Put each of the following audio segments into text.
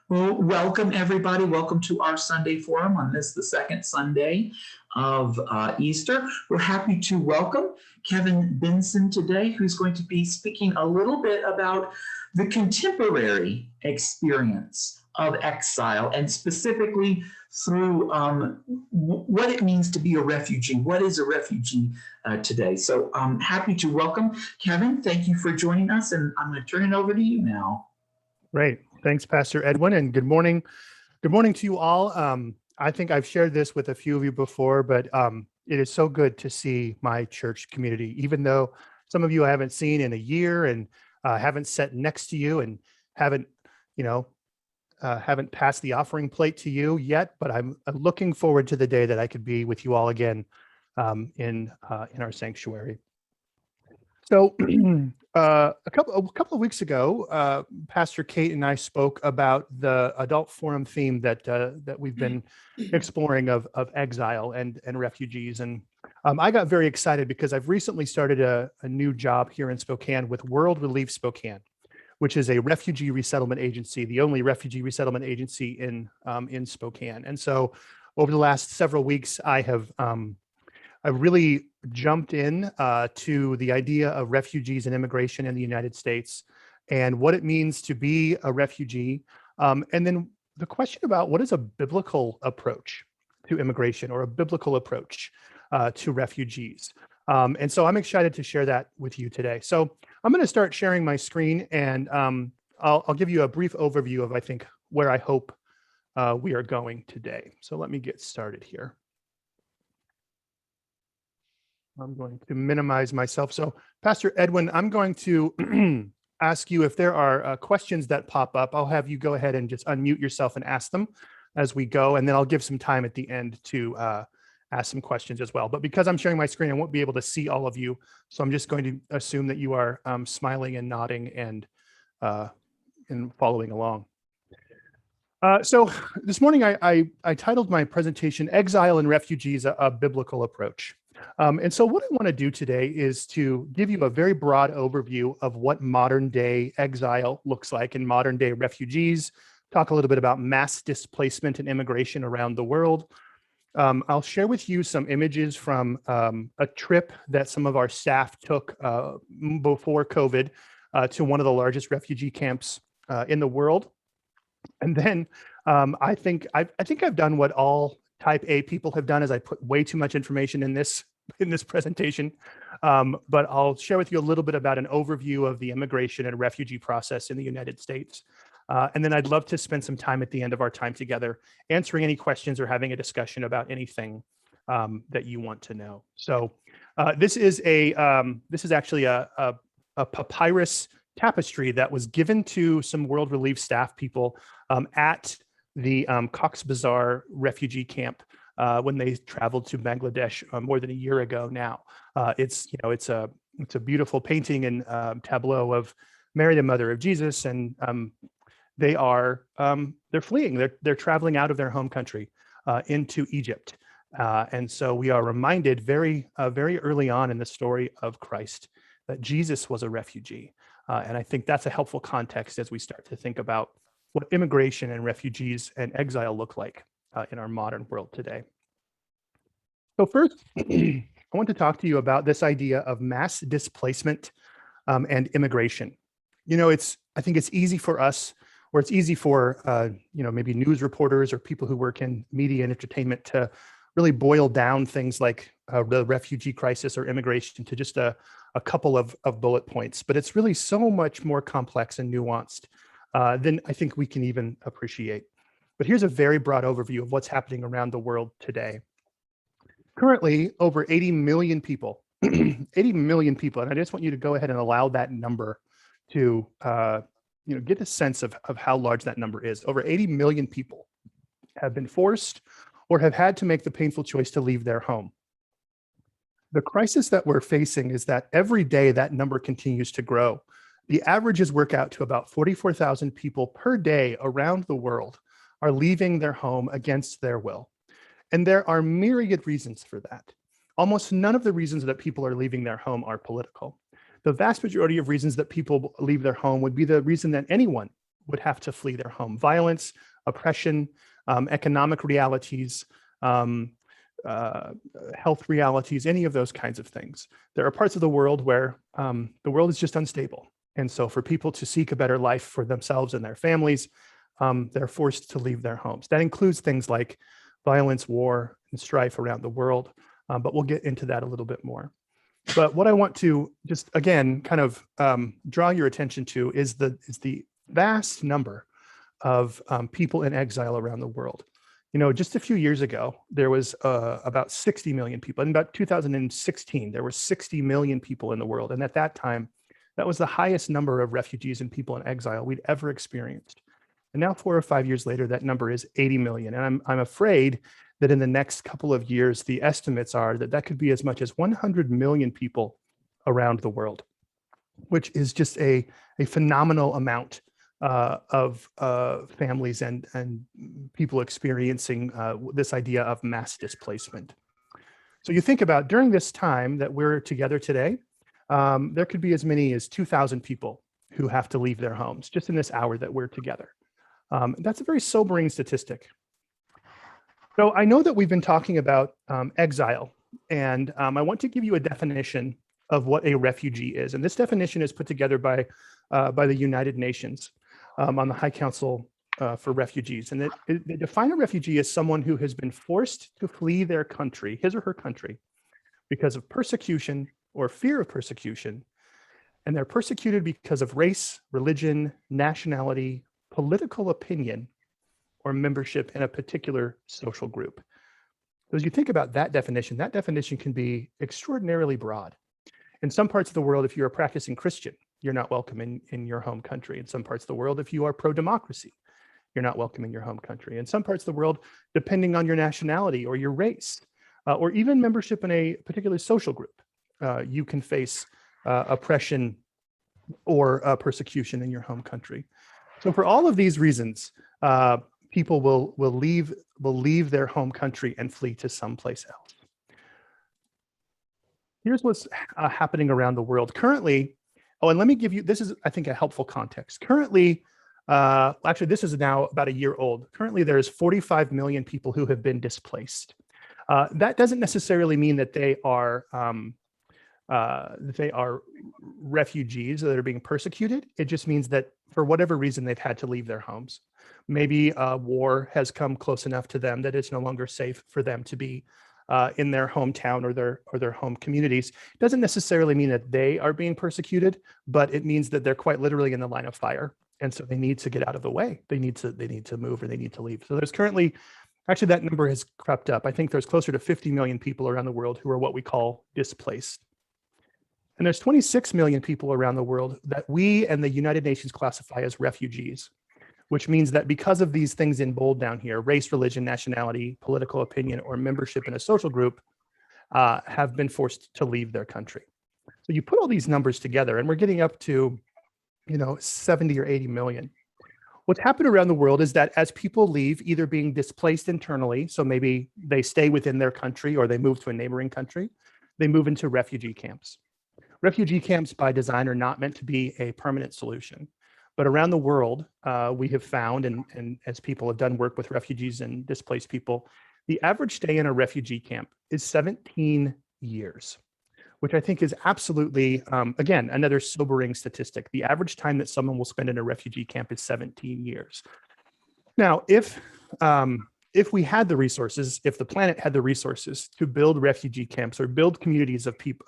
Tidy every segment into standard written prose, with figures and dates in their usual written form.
Well, welcome everybody. Welcome to our Sunday Forum on this, the second Sunday of Easter. We're happy to welcome Kevin Benson today, who's going to be speaking a little bit about the contemporary experience of exile and specifically through what it means to be a refugee. What is a refugee today? So I'm happy to welcome Kevin. Thank you for joining us, and I'm going to turn it over to you now. Great. Thanks, Pastor Edwin, and good morning. Good morning to you all. I think I've shared this with a few of you before, but it is so good to see my church community, even though some of you I haven't seen in a year and haven't sat next to you and haven't passed the offering plate to you yet, but I'm looking forward to the day that I could be with you all again in our sanctuary. So a couple of weeks ago, Pastor Kate and I spoke about the adult forum theme that we've been exploring of exile and refugees. And I got very excited because I've recently started a new job here in Spokane with World Relief Spokane, which is a refugee resettlement agency, the only refugee resettlement agency in Spokane. And so over the last several weeks, I really jumped in to the idea of refugees and immigration in the United States and what it means to be a refugee. And then the question about what is a biblical approach to immigration or a biblical approach to refugees. And so I'm excited to share that with you today. So I'm going to start sharing my screen, and I'll give you a brief overview of, I think, where I hope we are going today. So let me get started here. I'm going to minimize myself. So Pastor Edwin, I'm going to ask you if there are questions that pop up. I'll have you go ahead and just unmute yourself and ask them as we go. And then I'll give some time at the end to ask some questions as well. But because I'm sharing my screen, I won't be able to see all of you. So I'm just going to assume that you are smiling and nodding and following along. So this morning, I titled my presentation, Exile and Refugees, a Biblical Approach. And so what I want to do today is to give you a very broad overview of what modern day exile looks like and modern day refugees, talk a little bit about mass displacement and immigration around the world. I'll share with you some images from a trip that some of our staff took before COVID to one of the largest refugee camps in the world. And then I think I've done what all type A people have done, is I put way too much information in this presentation. But I'll share with you a little bit about an overview of the immigration and refugee process in the United States. And then I'd love to spend some time at the end of our time together answering any questions or having a discussion about anything that you want to know. So this is actually a papyrus tapestry that was given to some World Relief staff people at the Cox's Bazar refugee camp when they traveled to Bangladesh more than a year ago now. It's a beautiful painting and tableau of Mary, the mother of Jesus, and they're fleeing. They're traveling out of their home country into Egypt, and so we are reminded very early on in the story of Christ that Jesus was a refugee. And I think that's a helpful context as we start to think about what immigration and refugees and exile look like in our modern world today. So first, I want to talk to you about this idea of mass displacement and immigration. I think it's easy for us, or it's easy for maybe news reporters or people who work in media and entertainment to really boil down things like the refugee crisis or immigration to just a couple of bullet points, but it's really so much more complex and nuanced than I think we can even appreciate. But here's a very broad overview of what's happening around the world today. Currently, over 80 million people, 80 million people, and I just want you to go ahead and allow that number to get a sense of how large that number is. Over 80 million people have been forced or have had to make the painful choice to leave their home. The crisis that we're facing is that every day that number continues to grow. The averages work out to about 44,000 people per day around the world are leaving their home against their will. And there are myriad reasons for that. Almost none of the reasons that people are leaving their home are political. The vast majority of reasons that people leave their home would be the reason that anyone would have to flee their home. Violence, oppression, economic realities, health realities, any of those kinds of things. There are parts of the world where the world is just unstable. And so for people to seek a better life for themselves and their families, they're forced to leave their homes. That includes things like violence, war, and strife around the world. But we'll get into that a little bit more. But what I want to just, again, kind of draw your attention to is the vast number of people in exile around the world. You know, just a few years ago, there was about 60 million people. In about 2016, there were 60 million people in the world. And at that time, that was the highest number of refugees and people in exile we'd ever experienced. And now 4 or 5 years later, that number is 80 million. And I'm afraid that in the next couple of years, the estimates are that that could be as much as 100 million people around the world, which is just a phenomenal amount of families and people experiencing this idea of mass displacement. So you think about during this time that we're together today, there could be as many as 2,000 people who have to leave their homes just in this hour that we're together. That's a very sobering statistic. So I know that we've been talking about exile, and I want to give you a definition of what a refugee is. And this definition is put together by the United Nations on the High Council for Refugees. And they define a refugee as someone who has been forced to flee their country, his or her country, because of persecution or fear of persecution. And they're persecuted because of race, religion, nationality, political opinion, or membership in a particular social group. So as you think about that definition can be extraordinarily broad. In some parts of the world, if you're a practicing Christian, you're not welcome in your home country. In some parts of the world, if you are pro-democracy, you're not welcome in your home country. In some parts of the world, depending on your nationality or your race, or even membership in a particular social group, you can face oppression or persecution in your home country. So for all of these reasons, people will leave their home country and flee to someplace else. Here's what's happening around the world currently. Oh, and let me give you, this is, I think, a helpful context. Currently, actually, this is now about a year old. Currently, there's 45 million people who have been displaced. That doesn't necessarily mean that they are refugees that are being persecuted. It just means that for whatever reason, they've had to leave their homes. Maybe war has come close enough to them that it's no longer safe for them to be in their hometown or their home communities. It doesn't necessarily mean that they are being persecuted, but it means that they're quite literally in the line of fire. And so they need to get out of the way. They need to move, or they need to leave. So there's currently, actually that number has crept up. I think there's closer to 50 million people around the world who are what we call displaced. And there's 26 million people around the world that we and the United Nations classify as refugees, which means that because of these things in bold down here, race, religion, nationality, political opinion, or membership in a social group, have been forced to leave their country. So you put all these numbers together and we're getting up to, 70 or 80 million. What's happened around the world is that as people leave, either being displaced internally, so maybe they stay within their country or they move to a neighboring country, they move into refugee camps. Refugee camps by design are not meant to be a permanent solution. But around the world, we have found, and as people have done work with refugees and displaced people, the average stay in a refugee camp is 17 years, which I think is absolutely, again, another sobering statistic. The average time that someone will spend in a refugee camp is 17 years. Now, if we had the resources, if the planet had the resources to build refugee camps or build communities of people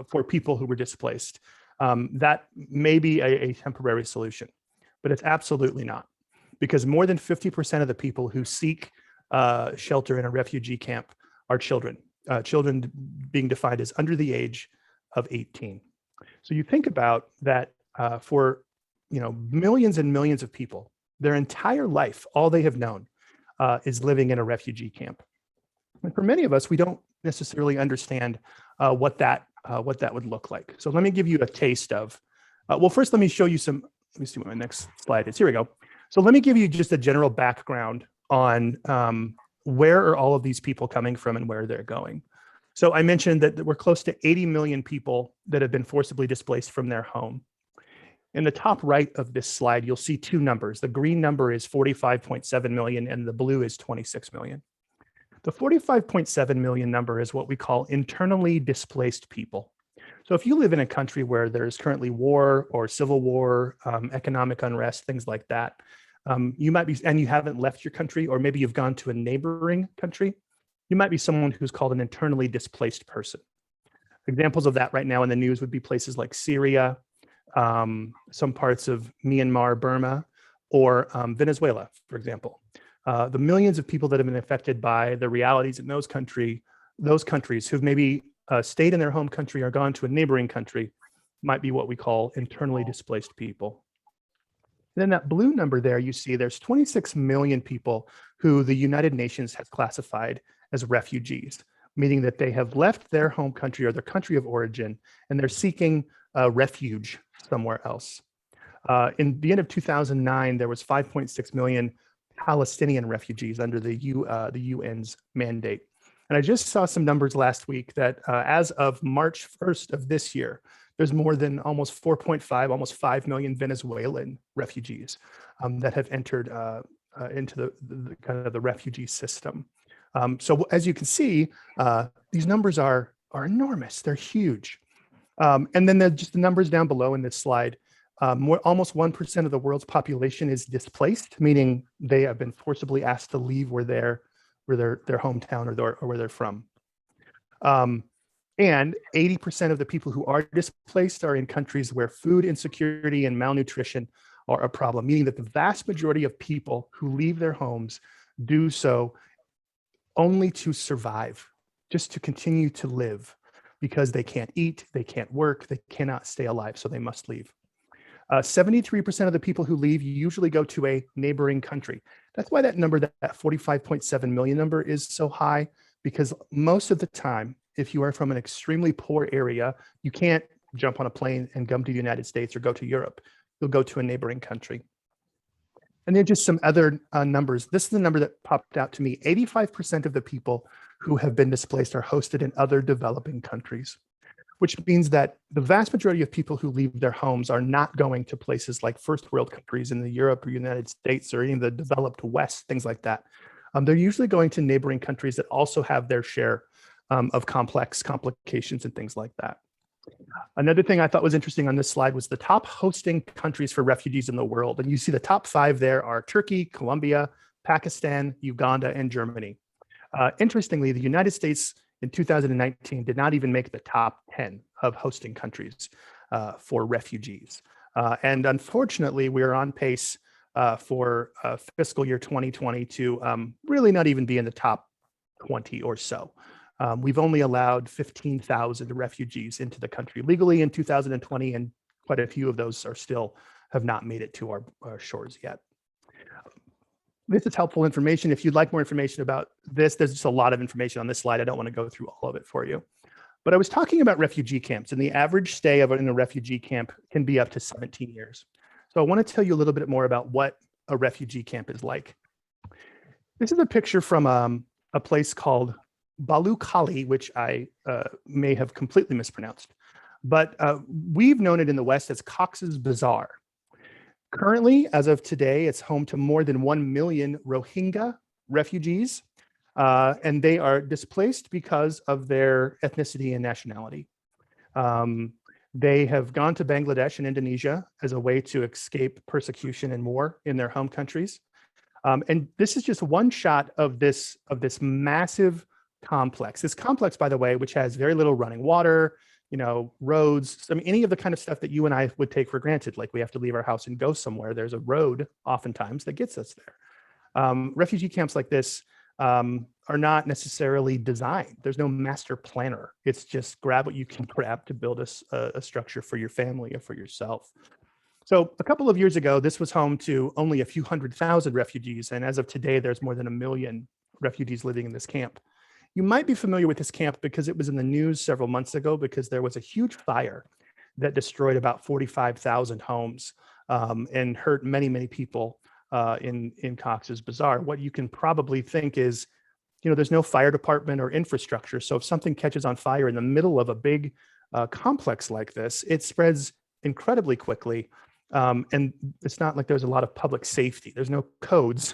for people who were displaced, that may be a temporary solution, but it's absolutely not, because more than 50% of the people who seek shelter in a refugee camp are children, children being defined as under the age of 18. So you think about that for millions and millions of people, their entire life, all they have known is living in a refugee camp. And for many of us, we don't necessarily understand what that would look like. So let me give you a taste of, well, first, let me show you some, let me see what my next slide is. Here we go. So let me give you just a general background on where are all of these people coming from and where they're going. So I mentioned that we're close to 80 million people that have been forcibly displaced from their home. In the top right of this slide, you'll see two numbers. The green number is 45.7 million and the blue is 26 million. The 45.7 million number is what we call internally displaced people. So if you live in a country where there's currently war or civil war, economic unrest, things like that, you might be, and you haven't left your country, or maybe you've gone to a neighboring country, you might be someone who's called an internally displaced person. Examples of that right now in the news would be places like Syria, some parts of Myanmar, Burma, or Venezuela, for example. The millions of people that have been affected by the realities in those countries who've maybe stayed in their home country or gone to a neighboring country might be what we call internally displaced people. And then that blue number there, you see there's 26 million people who the United Nations has classified as refugees, meaning that they have left their home country or their country of origin, and they're seeking refuge somewhere else. In the end of 2009, there was 5.6 million Palestinian refugees under the UN's mandate. And I just saw some numbers last week that as of March 1st of this year, there's more than almost 4.5, almost 5 million Venezuelan refugees that have entered into the kind of the refugee system. So as you can see, these numbers are enormous. They're huge. And then just the numbers down below in this slide. Almost 1% of the world's population is displaced, meaning they have been forcibly asked to leave where their hometown or where they're from. And 80% of the people who are displaced are in countries where food insecurity and malnutrition are a problem, meaning that the vast majority of people who leave their homes do so only to survive, just to continue to live, because they can't eat, they can't work, they cannot stay alive, so they must leave. 73% of the people who leave usually go to a neighboring country. That's why that number, that 45.7 million number, is so high, because most of the time, if you are from an extremely poor area, you can't jump on a plane and come to the United States or go to Europe. You'll go to a neighboring country. And then just some other numbers. This is the number that popped out to me. 85% of the people who have been displaced are hosted in other developing countries, which means that the vast majority of people who leave their homes are not going to places like first world countries in the Europe or United States or even the developed West, things like that. They're usually going to neighboring countries that also have their share of complications and things like that. Another thing I thought was interesting on this slide was the top hosting countries for refugees in the world. And you see the top 5 there are Turkey, Colombia, Pakistan, Uganda, and Germany. Interestingly, the United States in 2019 did not even make the top 10 of hosting countries for refugees. And unfortunately, we're on pace for fiscal year 2020 to really not even be in the top 20 or so. We've only allowed 15,000 refugees into the country legally in 2020, and quite a few of those have not made it to our shores yet. This is helpful information. If you'd like more information about this, there's just a lot of information on this slide. I don't want to go through all of it for you. But I was talking about refugee camps, and the average stay in a refugee camp can be up to 17 years. So I want to tell you a little bit more about what a refugee camp is like. This is a picture from a place called Balu-Kali, which I may have completely mispronounced. But we've known it in the West as Cox's Bazar. Currently, as of today, it's home to more than 1 million Rohingya refugees, and they are displaced because of their ethnicity and nationality. They have gone to Bangladesh and Indonesia as a way to escape persecution and war in their home countries. And this is just one shot of this massive complex. This complex, by the way, which has very little running water, roads, any of the kind of stuff that you and I would take for granted, like we have to leave our house and go somewhere. There's a road oftentimes that gets us there. Refugee camps like this are not necessarily designed. There's no master planner. It's just grab what you can grab to build a structure for your family or for yourself. So a couple of years ago, this was home to only a few 100,000 refugees. And as of today, there's more than 1 million refugees living in this camp. You might be familiar with this camp because it was in the news several months ago because there was a huge fire that destroyed about 45,000 homes and hurt many, many people in Cox's Bazar. What you can probably think is, there's no fire department or infrastructure. So if something catches on fire in the middle of a big complex like this, it spreads incredibly quickly. And it's not like there's a lot of public safety. There's no codes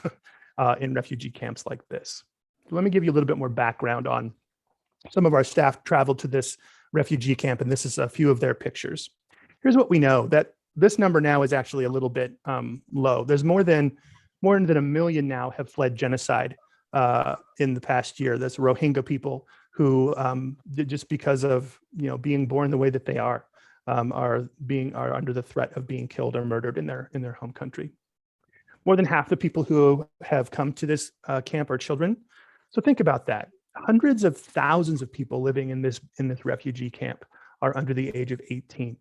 in refugee camps like this. So let me give you a little bit more background on some of our staff traveled to this refugee camp, and this is a few of their pictures. Here's what we know, that this number now is actually a little bit low. There's more than 1 million now have fled genocide in the past year. That's Rohingya people who, just because of being born the way that they are under the threat of being killed or murdered in their home country. More than half the people who have come to this camp are children. So think about that. Hundreds of thousands of people living in this refugee camp are under the age of 18.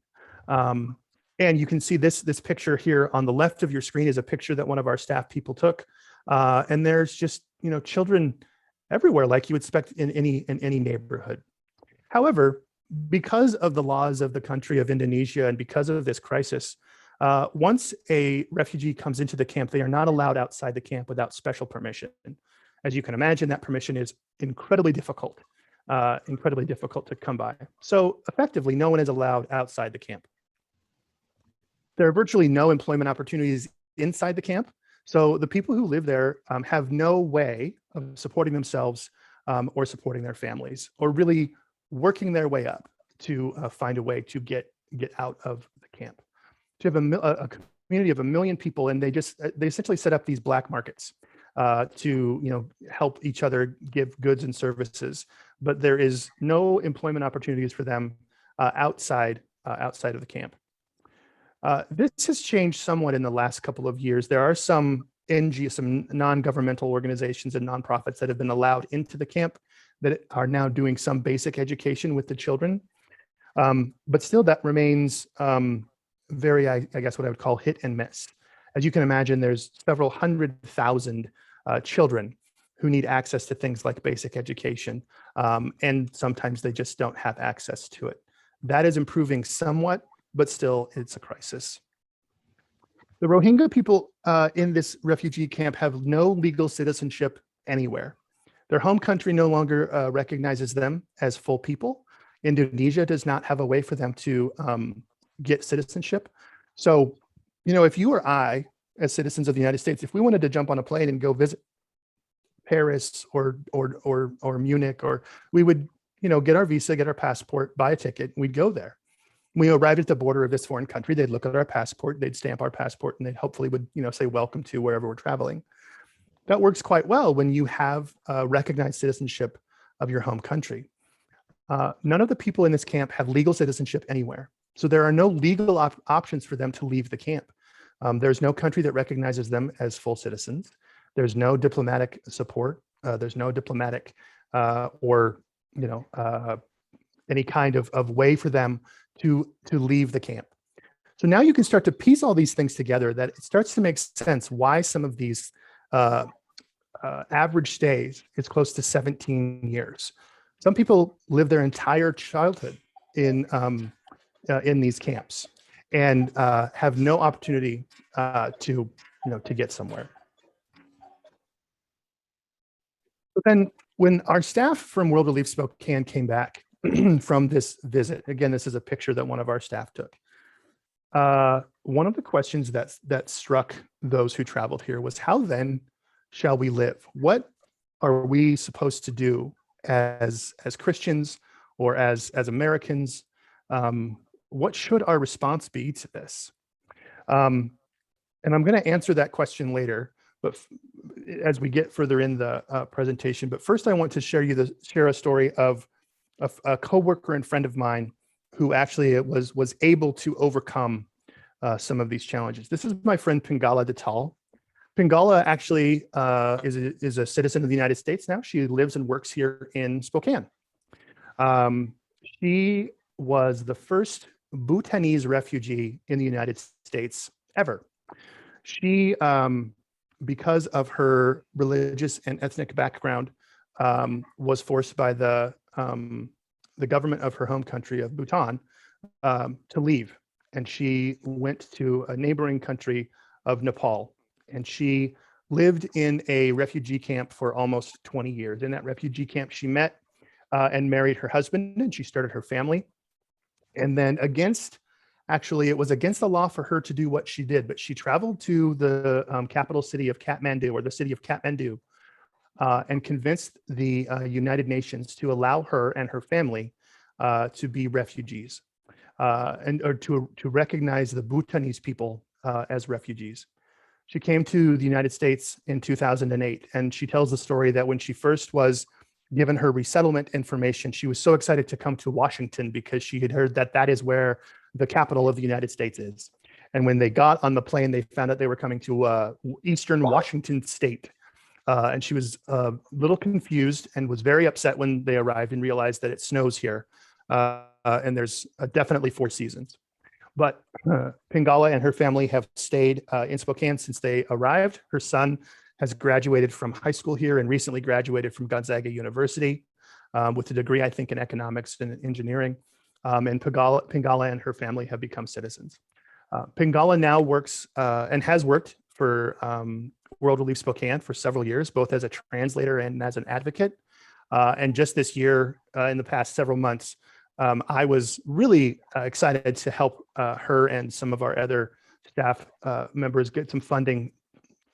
And you can see this picture here on the left of your screen is a picture that one of our staff people took. And there's just children everywhere, like you would expect in any neighborhood. However, because of the laws of the country of Indonesia and because of this crisis, once a refugee comes into the camp, they are not allowed outside the camp without special permission. As you can imagine, that permission is incredibly difficult to come by. So effectively, no one is allowed outside the camp. There are virtually no employment opportunities inside the camp. So the people who live there have no way of supporting themselves or supporting their families, or really working their way up to find a way to get out of the camp. So you have a community of 1 million people, and they essentially set up these black markets to help each other give goods and services, but there is no employment opportunities for them outside of the camp. This has changed somewhat in the last couple of years. There are some some non-governmental organizations and nonprofits that have been allowed into the camp that are now doing some basic education with the children. But still that remains very, I guess what I would call hit and miss. As you can imagine, there's several 100,000 children who need access to things like basic education. And sometimes they just don't have access to it. That is improving somewhat, but still it's a crisis. The Rohingya people in this refugee camp have no legal citizenship anywhere. Their home country no longer recognizes them as full people. Indonesia does not have a way for them to get citizenship. So, if you or I, as citizens of the United States, if we wanted to jump on a plane and go visit Paris or Munich, or we would, get our visa, get our passport, buy a ticket, we'd go there. We arrived at the border of this foreign country, they'd look at our passport, they'd stamp our passport, and they hopefully would, say welcome to wherever we're traveling. That works quite well when you have recognized citizenship of your home country. None of the people in this camp have legal citizenship anywhere. So there are no legal options for them to leave the camp. There's no country that recognizes them as full citizens. There's no diplomatic support. There's no diplomatic or any kind of way for them to leave the camp. So now you can start to piece all these things together, that it starts to make sense why some of these average stays is close to 17 years. Some people live their entire childhood in these camps and have no opportunity to get somewhere. But then when our staff from World Relief Spokane came back from this visit, again, this is a picture that one of our staff took. One of the questions that struck those who traveled here was, how then shall we live? What are we supposed to do as Christians or as Americans? What should our response be to this? And I'm going to answer that question later, but as we get further in the presentation. But first, I want to share a story of a coworker and friend of mine who actually was able to overcome some of these challenges. This is my friend Pingala Datal. Pingala actually is a citizen of the United States now. She lives and works here in Spokane. She was the first Bhutanese refugee in the United States ever. She, because of her religious and ethnic background, was forced by the government of her home country of Bhutan to leave. And she went to a neighboring country of Nepal. And she lived in a refugee camp for almost 20 years. In that refugee camp, she met and married her husband, and she started her family. And then against Actually, it was against the law for her to do what she did, but she traveled to the capital city of Kathmandu, or the city of Kathmandu, and convinced the United Nations to allow her and her family to be refugees, or to recognize the Bhutanese people as refugees. She came to the United States in 2008, and she tells the story that when she first was given her resettlement information, she was so excited to come to Washington because she had heard that that is where the capital of the United States is. And when they got on the plane, they found that they were coming to Eastern Washington State. And she was a little confused and was very upset when they arrived and realized that it snows here. And there's definitely 4 seasons. But Pingala and her family have stayed in Spokane since they arrived. Her son has graduated from high school here and recently graduated from Gonzaga University with a degree, I think, in economics and engineering. And Pingala and her family have become citizens. Pingala now works and has worked for World Relief Spokane for several years, both as a translator and as an advocate. And just this year, in the past several months, I was really excited to help her and some of our other staff members get some funding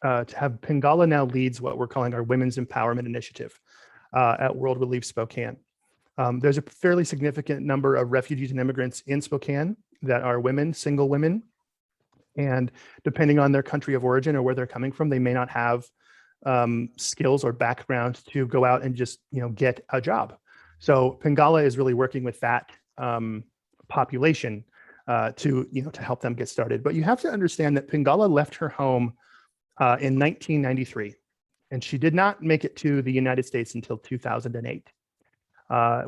to have Pingala now leads what we're calling our Women's Empowerment Initiative at World Relief Spokane. There's a fairly significant number of refugees and immigrants in Spokane that are women, single women, and depending on their country of origin or where they're coming from, they may not have skills or background to go out and just get a job. So Pingala is really working with that population to help them get started. But you have to understand that Pingala left her home in 1993, and she did not make it to the United States until 2008.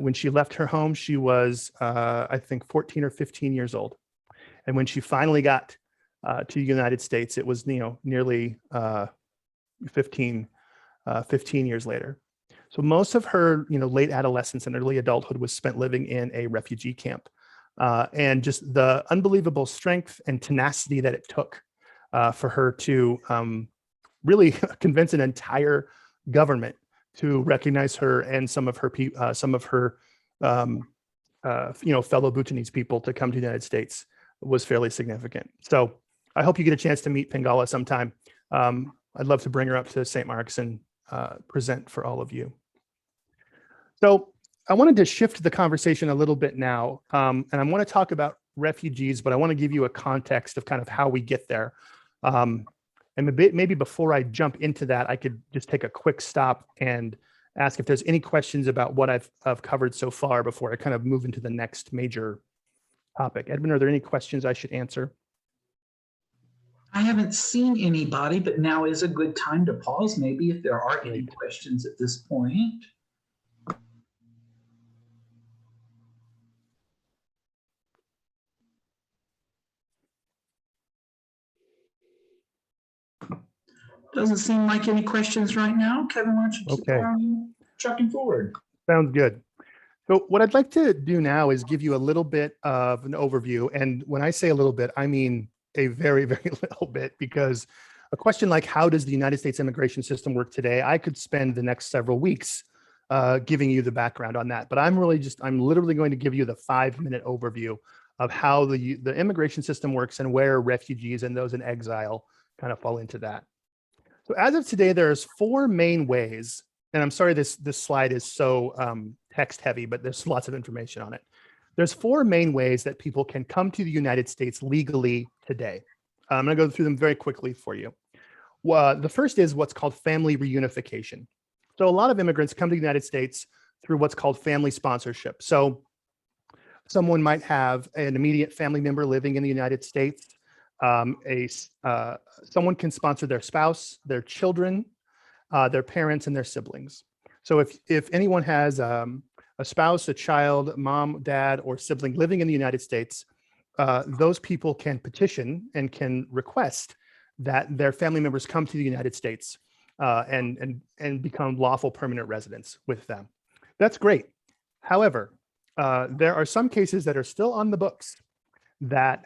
When she left her home, she was, I think, 14 or 15 years old. And when she finally got to the United States, it was nearly 15 years later. So most of her late adolescence and early adulthood was spent living in a refugee camp. And just the unbelievable strength and tenacity that it took for her to really convince an entire government to recognize her and some of her fellow Bhutanese people to come to the United States was fairly significant. So I hope you get a chance to meet Pingala sometime. I'd love to bring her up to St. Mark's and present for all of you. So I wanted to shift the conversation a little bit now, and I want to talk about refugees, but I want to give you a context of kind of how we get there. And maybe before I jump into that, I could just take a quick stop and ask if there's any questions about what I've covered so far before I kind of move into the next major topic. Edwin, are there any questions I should answer? I haven't seen anybody, but now is a good time to pause, maybe, if there are any questions at this point. Doesn't seem like any questions right now. Kevin, why don't you keep trucking forward? Sounds good. So what I'd like to do now is give you a little bit of an overview. And when I say a little bit, I mean a very, very little bit, because a question like how does the United States immigration system work today, I could spend the next several weeks giving you the background on that. But I'm literally going to give you the 5-minute overview of how the immigration system works and where refugees and those in exile kind of fall into that. So as of today, there's 4 main ways, and I'm sorry this slide is so text heavy, but there's lots of information on it. There's 4 main ways that people can come to the United States legally today. I'm going to go through them very quickly for you. The first is what's called family reunification. So a lot of immigrants come to the United States through what's called family sponsorship. So someone might have an immediate family member living in the United States. Someone can sponsor their spouse, their children, their parents, and their siblings. So if anyone has a spouse, a child, mom, dad, or sibling living in the United States, those people can petition and can request that their family members come to the United States and become lawful permanent residents with them. That's great. However, there are some cases that are still on the books that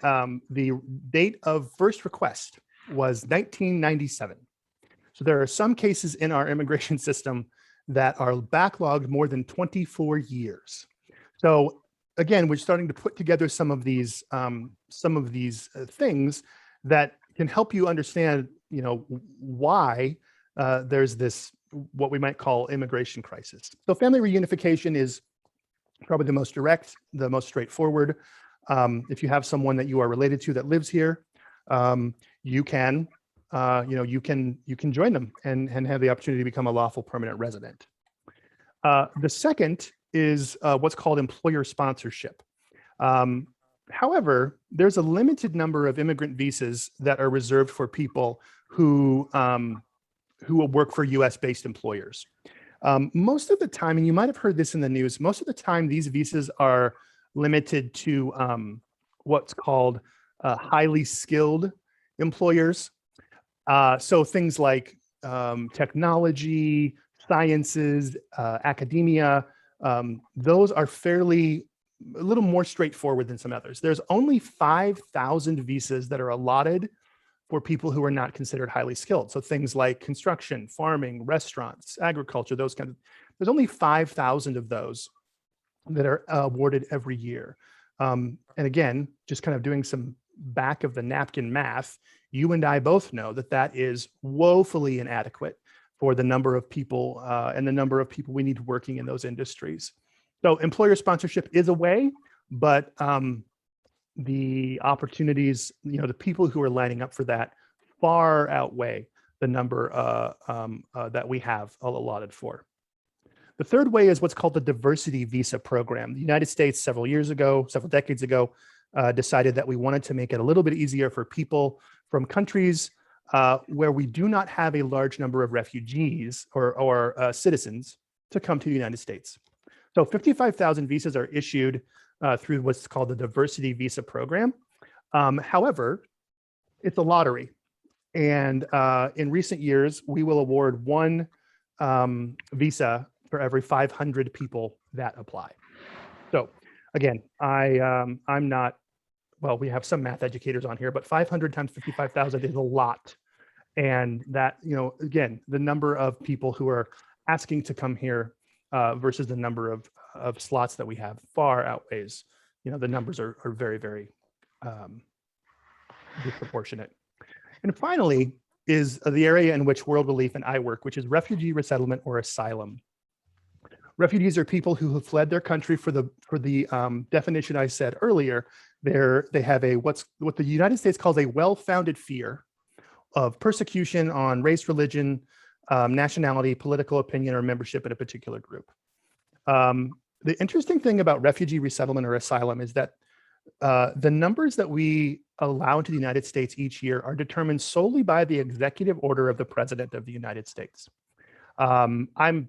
the date of first request was 1997. So there are some cases in our immigration system that are backlogged more than 24 years. So again, we're starting to put together some of these things that can help you understand, why there's this what we might call immigration crisis. So family reunification is probably the most direct, the most straightforward. If you have someone that you are related to that lives here, you can join them and have the opportunity to become a lawful permanent resident. The second is what's called employer sponsorship. However, there's a limited number of immigrant visas that are reserved for people who will work for US-based employers. Most of the time, and you might have heard this in the news, most of the time these visas are limited to what's called highly skilled employers. So things like technology, sciences, academia, those are a little more straightforward than some others. There's only 5,000 visas that are allotted for people who are not considered highly skilled. So things like construction, farming, restaurants, agriculture, those kinds of, there's only 5,000 of those that are awarded every year. And again, just kind of doing some back of the napkin math, you and I both know that that is woefully inadequate for the number of people and the number of people we need working in those industries. So employer sponsorship is a way, but the opportunities, the people who are lining up for that far outweigh the number that we have allotted for. The third way is what's called the diversity visa program. The United States several decades ago, decided that we wanted to make it a little bit easier for people from countries where we do not have a large number of refugees or citizens to come to the United States. So 55,000 visas are issued through what's called the diversity visa program. However, it's a lottery. And in recent years, we will award one visa for every 500 people that apply. So again, I'm not, well, we have some math educators on here, but 500 times 55,000 is a lot. And that, again, the number of people who are asking to come here versus the number of slots that we have far outweighs, the numbers are very, very disproportionate. And finally is the area in which World Relief and I work, which is refugee resettlement or asylum. Refugees are people who have fled their country for the definition I said earlier. They have what the United States calls a well-founded fear of persecution on race, religion, nationality, political opinion, or membership in a particular group. The interesting thing about refugee resettlement or asylum is that the numbers that we allow into the United States each year are determined solely by the executive order of the President of the United States. I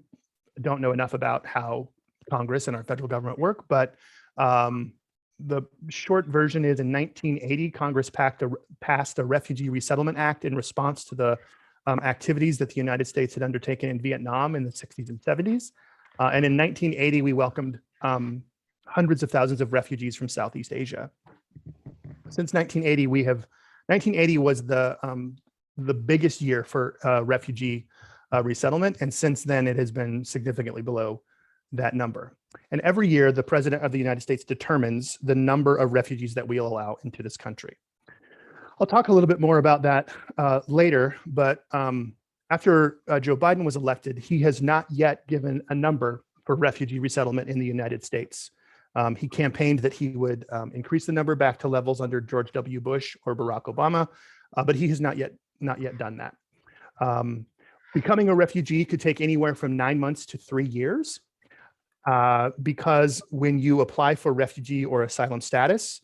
don't know enough about how Congress and our federal government work, but the short version is in 1980, Congress passed a Refugee Resettlement Act in response to the activities that the United States had undertaken in Vietnam in the 60s and 70s. And in 1980, we welcomed hundreds of thousands of refugees from Southeast Asia. Since 1980, 1980 was the biggest year for refugee resettlement. And since then, it has been significantly below that number. And every year, the President of the United States determines the number of refugees that we'll allow into this country. I'll talk a little bit more about that later, but after Joe Biden was elected, he has not yet given a number for refugee resettlement in the United States. He campaigned that he would increase the number back to levels under George W. Bush or Barack Obama, but he has not yet done that. Becoming a refugee could take anywhere from 9 months to 3 years, because when you apply for refugee or asylum status,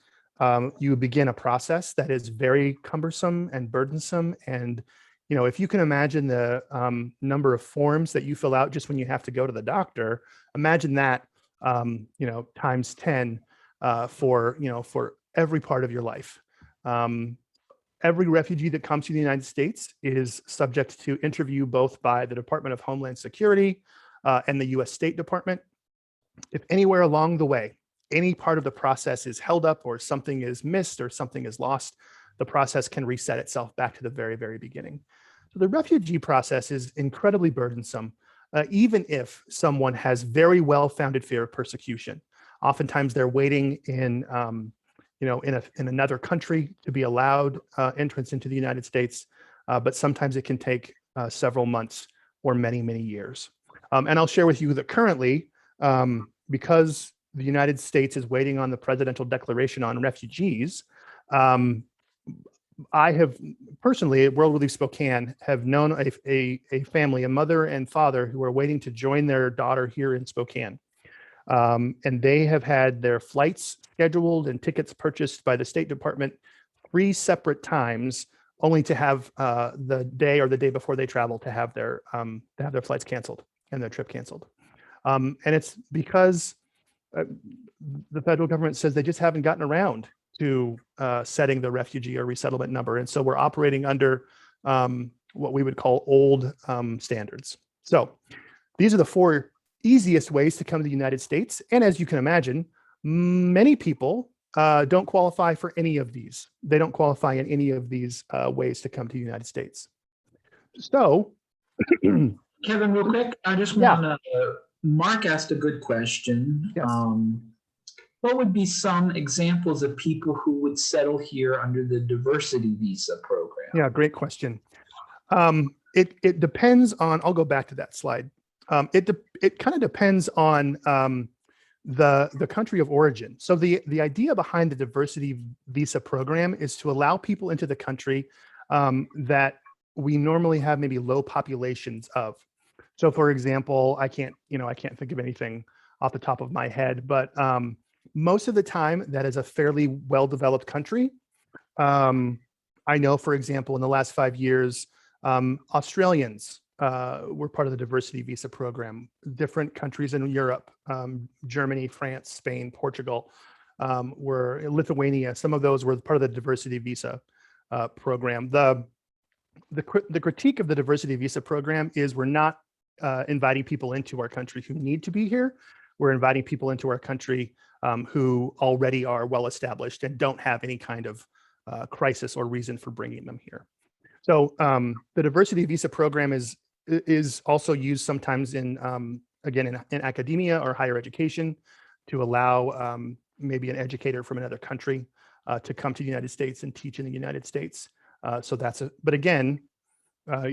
you begin a process that is very cumbersome and burdensome. And if you can imagine the number of forms that you fill out just when you have to go to the doctor, imagine that times 10 for every part of your life. Every refugee that comes to the United States is subject to interview both by the Department of Homeland Security and the US State Department. If anywhere along the way, any part of the process is held up or something is missed or something is lost, the process can reset itself back to the very, very beginning. So the refugee process is incredibly burdensome, even if someone has very well-founded fear of persecution. Oftentimes they're waiting in in another country to be allowed entrance into the United States, but sometimes it can take several months or many, many years. And I'll share with you that currently, because the United States is waiting on the presidential declaration on refugees, I have personally at World Relief Spokane have known a family, a mother and father, who are waiting to join their daughter here in Spokane. And they have had their flights scheduled and tickets purchased by the State Department 3 separate times, only to have the day or the day before they travel to have their flights canceled and their trip canceled. And it's because the federal government says they just haven't gotten around to setting the refugee or resettlement number. And so we're operating under what we would call old standards. So these are the 4 easiest ways to come to the United States. And as you can imagine, many people don't qualify for any of these. They don't qualify in any of these ways to come to the United States. So, Kevin, real quick, I just want to, Mark asked a good question. Yes. What would be some examples of people who would settle here under the diversity visa program? Yeah, great question. It depends on, I'll go back to that slide. It kind of depends on the country of origin. So the idea behind the diversity visa program is to allow people into the country that we normally have maybe low populations of. So for example, I can't think of anything off the top of my head, but most of the time that is a fairly well-developed country. I know, for example, in the last 5 years, Australians were part of the diversity visa program. Different countries in Europe, Germany, France, Spain, Portugal, Lithuania, some of those were part of the diversity visa program. The critique of the diversity visa program is we're not inviting people into our country who need to be here. We're inviting people into our country who already are well established and don't have any kind of crisis or reason for bringing them here. So the diversity visa program is also used sometimes in academia or higher education to allow maybe an educator from another country to come to the United States and teach in the United States. But again,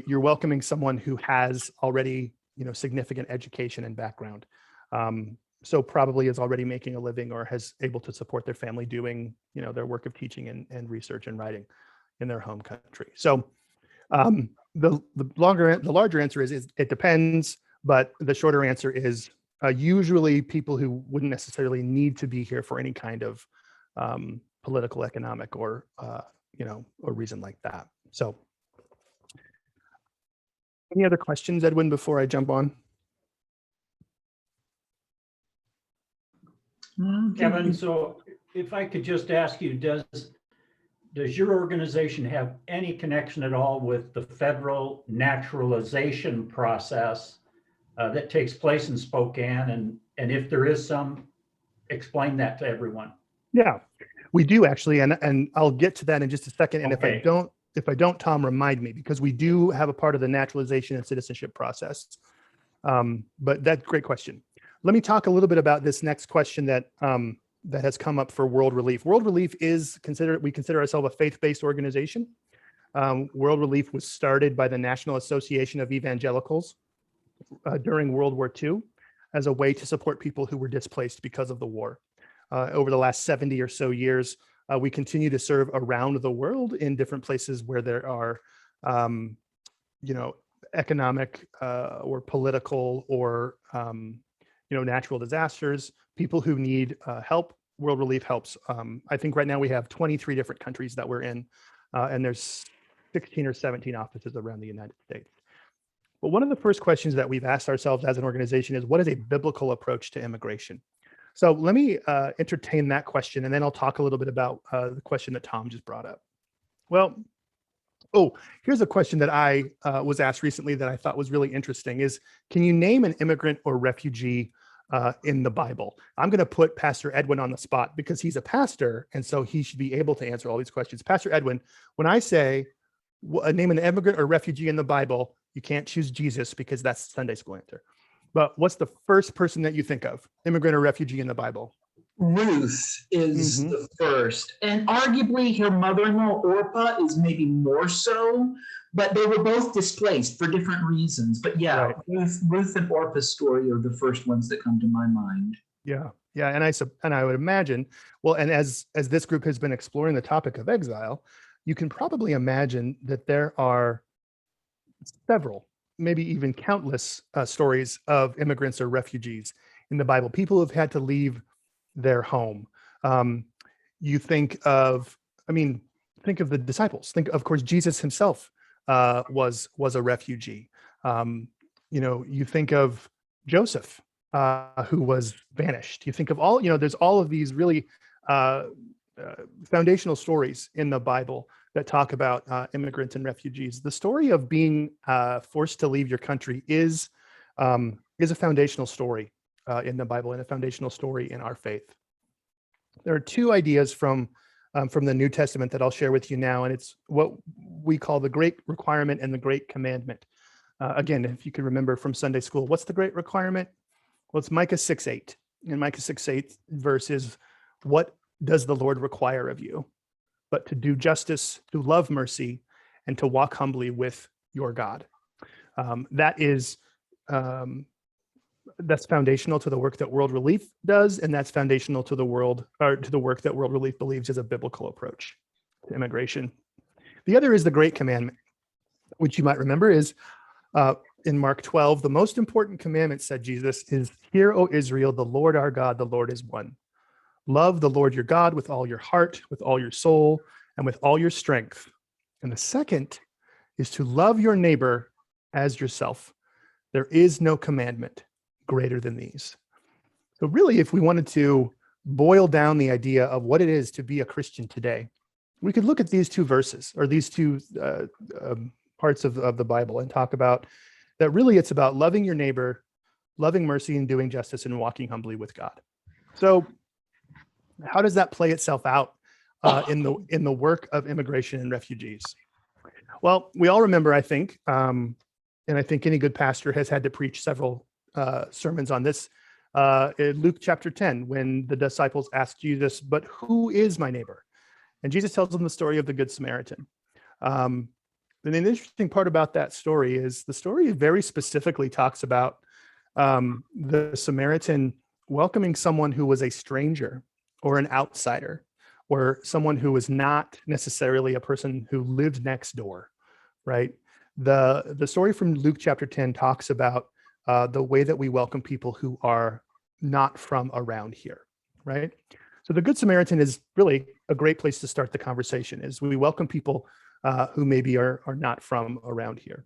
you're welcoming someone who has already, significant education and background. So probably is already making a living or has able to support their family doing, their work of teaching and research and writing in their home country. So the larger answer is it depends, but the shorter answer is usually people who wouldn't necessarily need to be here for any kind of political, economic, or or reason like that. So, any other questions, Edwin, before I jump on? Kevin, so if I could just ask you, does your organization have any connection at all with the federal naturalization process that takes place in Spokane? And if there is some, explain that to everyone. Yeah, we do actually, and I'll get to that in just a second. And Okay. if I don't, Tom, remind me, because we do have a part of the naturalization and citizenship process. But that's a great question. Let me talk a little bit about this next question that has come up for World Relief. World Relief we consider ourselves a faith-based organization. World Relief was started by the National Association of Evangelicals during World War II as a way to support people who were displaced because of the war. Over the last 70 or so years, we continue to serve around the world in different places where there are, economic or political or natural disasters, people who need help. World Relief helps. I think right now we have 23 different countries that we're in, and there's 16 or 17 offices around the United States. But one of the first questions that we've asked ourselves as an organization is, what is a biblical approach to immigration? So let me entertain that question, and then I'll talk a little bit about the question that Tom just brought up. Well, here's a question that I was asked recently that I thought was really interesting is, can you name an immigrant or refugee in the Bible? I'm going to put Pastor Edwin on the spot because he's a pastor, and so he should be able to answer all these questions. Pastor Edwin, when I say name an immigrant or refugee in the Bible, you can't choose Jesus because that's Sunday school answer. But what's the first person that you think of, immigrant or refugee in the Bible? Ruth is the first, and arguably her mother-in-law Orpah is maybe more so, but they were both displaced for different reasons. But yeah, Right. Ruth and Orpah's story are the first ones that come to my mind. Yeah. Yeah. And I would imagine, well, and as this group has been exploring the topic of exile, you can probably imagine that there are several, maybe even countless stories of immigrants or refugees in the Bible, people who've had to leave their home. You think of, think of the disciples. Think, of course, Jesus himself was a refugee. You think of Joseph, who was banished. You think of all, there's all of these really foundational stories in the Bible that talk about immigrants and refugees. The story of being forced to leave your country is a foundational story in the Bible and a foundational story in our faith. There are two ideas from the New Testament that I'll share with you now, and it's what we call the Great Requirement and the Great Commandment. Again, if you can remember from Sunday school, what's the Great Requirement? Well, it's Micah 6:8. And Micah 6:8 verse is, what does the Lord require of you? But to do justice, to love mercy, and to walk humbly with your God. That's foundational to the work that World Relief does, and that's foundational to the work that World Relief believes is a biblical approach to immigration. The other is the Great Commandment, which you might remember is in Mark 12, the most important commandment, said Jesus, is, "Hear, O Israel, the Lord our God, the Lord is one. Love the Lord your God with all your heart, with all your soul, and with all your strength. And the second is to love your neighbor as yourself. There is no commandment greater than these." So really, if we wanted to boil down the idea of what it is to be a Christian today, we could look at these two verses or these two parts of the Bible and talk about that. Really, it's about loving your neighbor, loving mercy, and doing justice, and walking humbly with God. So how does that play itself out in the work of immigration and refugees? Well, we all remember, I think, and I think any good pastor has had to preach several sermons on this, in Luke chapter 10, when the disciples asked Jesus, "But who is my neighbor?" And Jesus tells them the story of the Good Samaritan. And an interesting part about that story is the story very specifically talks about the Samaritan welcoming someone who was a stranger or an outsider, or someone who was not necessarily a person who lived next door, right? The story from Luke chapter 10 talks about the way that we welcome people who are not from around here, right? So the Good Samaritan is really a great place to start the conversation, is we welcome people who maybe are not from around here.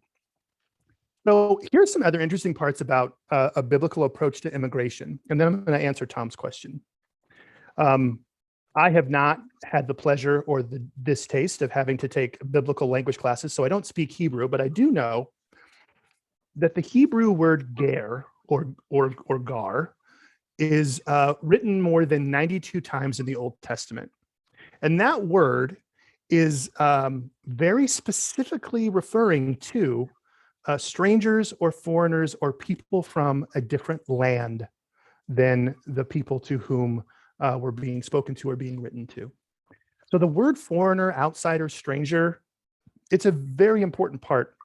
So here's some other interesting parts about a biblical approach to immigration, and then I'm going to answer Tom's question. I have not had the pleasure or the distaste of having to take biblical language classes, so I don't speak Hebrew, but I do know that the Hebrew word ger or gar is written more than 92 times in the Old Testament. And that word is very specifically referring to strangers or foreigners or people from a different land than the people to whom we're being spoken to or being written to. So the word foreigner, outsider, stranger, it's a very important part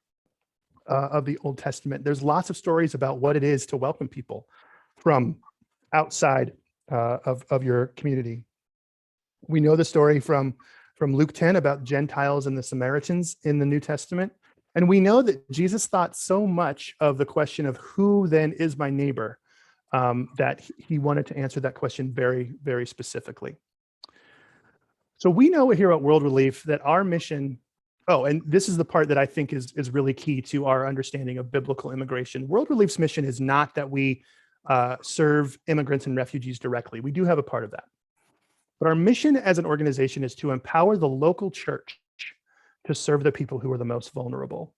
of the Old Testament. There's lots of stories about what it is to welcome people from outside of your community. We know the story from Luke 10 about Gentiles and the Samaritans in the New Testament. And we know that Jesus thought so much of the question of who then is my neighbor, that he wanted to answer that question very, very specifically. So we know here at World Relief that our mission, and this is the part that I think is really key to our understanding of biblical immigration. World Relief's mission is not that we serve immigrants and refugees directly. We do have a part of that. But our mission as an organization is to empower the local church to serve the people who are the most vulnerable.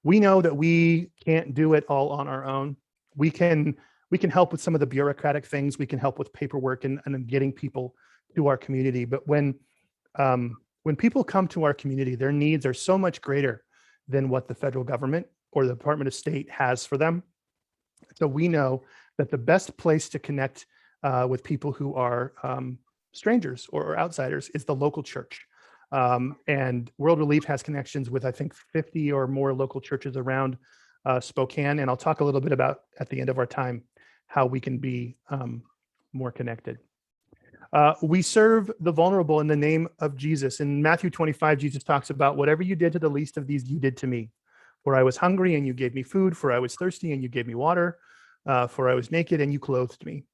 We know that we can't do it all on our own. We can help with some of the bureaucratic things. We can help with paperwork and getting people to our community. But when people come to our community, their needs are so much greater than what the federal government or the Department of State has for them. So we know that the best place to connect with people who are strangers or outsiders is the local church. And World Relief has connections with, I think, 50 or more local churches around Spokane. And I'll talk a little bit about, at the end of our time, how we can be more connected. We serve the vulnerable in the name of Jesus. In Matthew 25, Jesus talks about whatever you did to the least of these, you did to me. For I was hungry and you gave me food. For I was thirsty and you gave me water. For I was naked and you clothed me.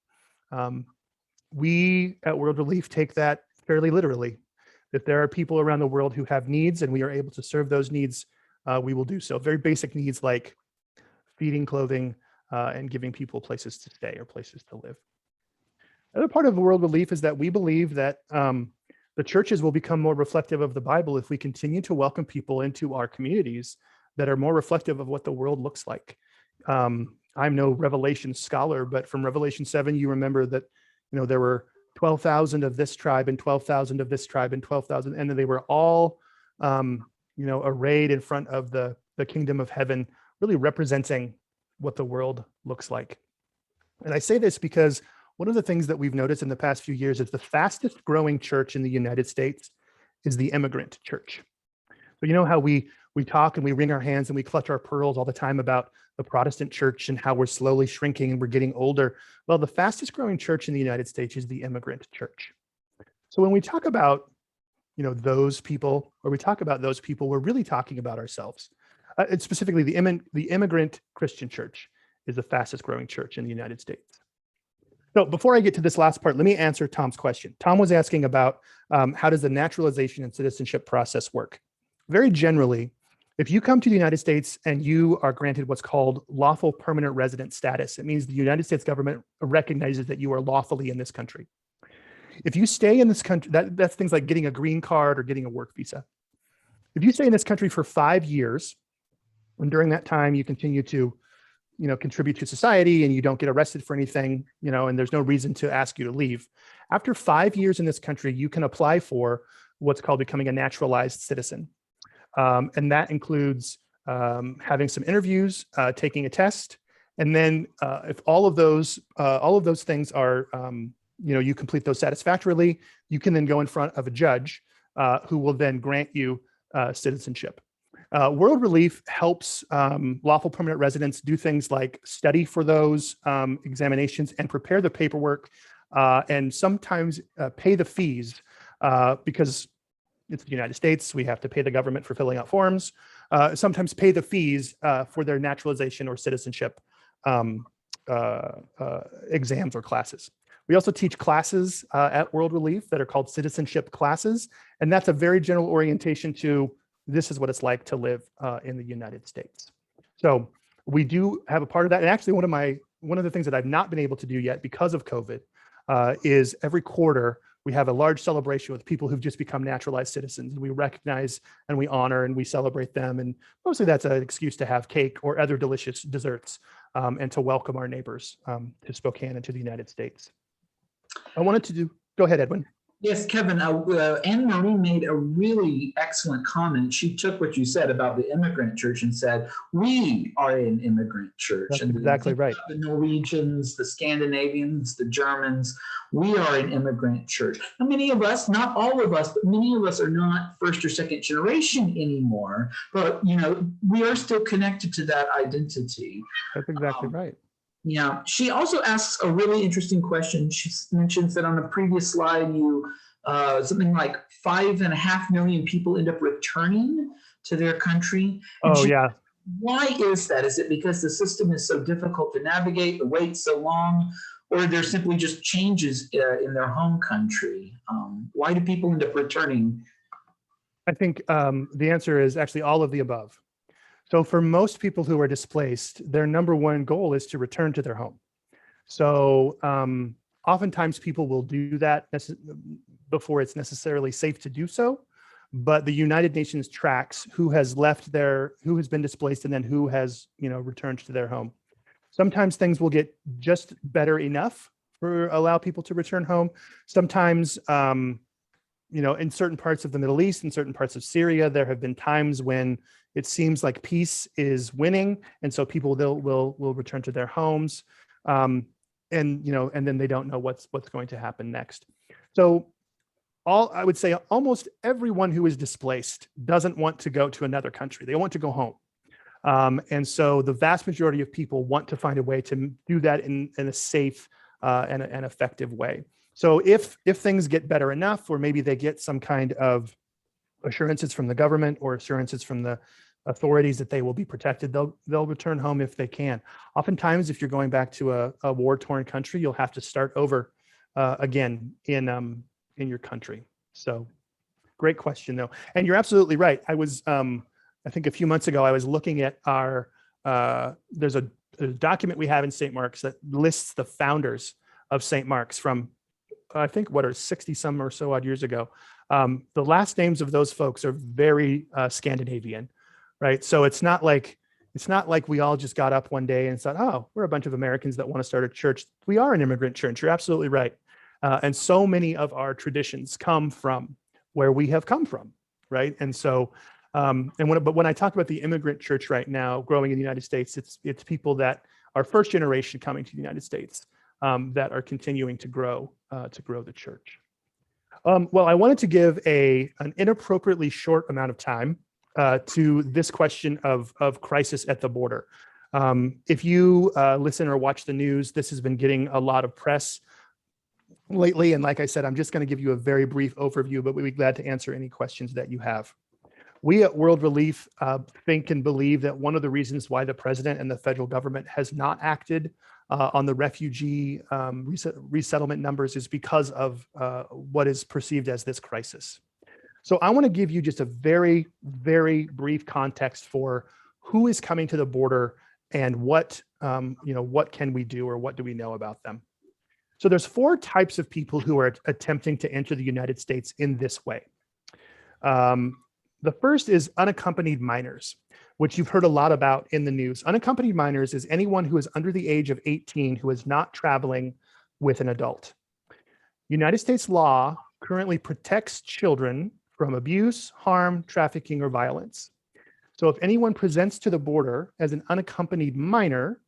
We at World Relief take that fairly literally. If there are people around the world who have needs and we are able to serve those needs, we will do so. Very basic needs like feeding, clothing, and giving people places to stay or places to live. Another part of World Relief is that we believe that the churches will become more reflective of the Bible if we continue to welcome people into our communities that are more reflective of what the world looks like. I'm no Revelation scholar, but from Revelation 7, you remember that there were 12,000 of this tribe and 12,000 of this tribe and 12,000, and then they were all arrayed in front of the kingdom of heaven, really representing what the world looks like. And I say this because one of the things that we've noticed in the past few years is the fastest growing church in the United States is the immigrant church. So you know how we talk and we wring our hands and we clutch our pearls all the time about the Protestant church and how we're slowly shrinking and we're getting older. Well, the fastest growing church in the United States is the immigrant church. So when we talk about, those people, or we talk about those people, we're really talking about ourselves. And specifically, the immigrant Christian church is the fastest growing church in the United States. So before I get to this last part, let me answer Tom's question. Tom was asking about how does the naturalization and citizenship process work? Very generally, if you come to the United States and you are granted what's called lawful permanent resident status, it means the United States government recognizes that you are lawfully in this country. If you stay in this country, that's things like getting a green card or getting a work visa. If you stay in this country for 5 years, and during that time you continue to contribute to society and you don't get arrested for anything, and there's no reason to ask you to leave. After 5 years in this country, you can apply for what's called becoming a naturalized citizen. And that includes having some interviews, taking a test, and then if all of those things are, you complete those satisfactorily, you can then go in front of a judge who will then grant you citizenship. World Relief helps lawful permanent residents do things like study for those examinations and prepare the paperwork and sometimes pay the fees because it's the United States. We have to pay the government for filling out forms, sometimes pay the fees for their naturalization or citizenship exams or classes. We also teach classes at World Relief that are called citizenship classes. And that's a very general orientation to this is what it's like to live in the United States. So we do have a part of that. And actually one of the things that I've not been able to do yet because of COVID is every quarter we have a large celebration with people who've just become naturalized citizens. And we recognize and we honor and we celebrate them. And mostly that's an excuse to have cake or other delicious desserts and to welcome our neighbors to Spokane and to the United States. Go ahead, Edwin. Yes, Kevin, Anne Marie made a really excellent comment. She took what you said about the immigrant church and said, we are an immigrant church. That's and exactly right. The Norwegians, the Scandinavians, the Germans, we are an immigrant church. And many of us, not all of us, but many of us are not first or second generation anymore. But, we are still connected to that identity. That's exactly right. Yeah, she also asks a really interesting question. She mentions that on the previous slide, something like 5.5 million people end up returning to their country. Yeah. Why is that? Is it because the system is so difficult to navigate, the wait's so long, or there's simply just changes in their home country? Why do people end up returning? I think the answer is actually all of the above. So for most people who are displaced, their number one goal is to return to their home. So oftentimes people will do that before it's necessarily safe to do so. But the United Nations tracks who has been displaced and then who has, returned to their home. Sometimes things will get just better enough for allow people to return home. Sometimes, in certain parts of the Middle East, in certain parts of Syria, there have been times when it seems like peace is winning, and so people will return to their homes. and then they don't know what's going to happen next. So I would say almost everyone who is displaced doesn't want to go to another country. They want to go home. And so the vast majority of people want to find a way to do that in a safe and an effective way. So if things get better enough, or maybe they get some kind of assurances from the government or assurances from the authorities that they will be protected, they'll return home if they can. Oftentimes, if you're going back to a war-torn country, you'll have to start over again in your country. So great question though. And you're absolutely right. I was, I think a few months ago, I was looking at our, there's a document we have in St. Mark's that lists the founders of St. Mark's from, I think, 60 some or so odd years ago. The last names of those folks are very Scandinavian, right? So it's not like we all just got up one day and thought, oh, we're a bunch of Americans that want to start a church. We are an immigrant church. You're absolutely right. And so many of our traditions come from where we have come from, right? And so, but when I talk about the immigrant church right now growing in the United States, it's people that are first generation coming to the United States that are continuing to grow the church. Well, I wanted to give an inappropriately short amount of time to this question of crisis at the border. If you listen or watch the news, this has been getting a lot of press lately. And like I said, I'm just going to give you a very brief overview, but we'd be glad to answer any questions that you have. We at World Relief think and believe that one of the reasons why the president and the federal government has not acted on the refugee resettlement numbers is because of what is perceived as this crisis. So I want to give you just a very, very brief context for who is coming to the border and what can we do, or what do we know about them. So there's 4 types of people who are attempting to enter the United States in this way. The first is unaccompanied minors, which you've heard a lot about in the news. Unaccompanied minors is anyone who is under the age of 18 who is not traveling with an adult. United States law currently protects children from abuse, harm, trafficking, or violence. So if anyone presents to the border as an unaccompanied minor,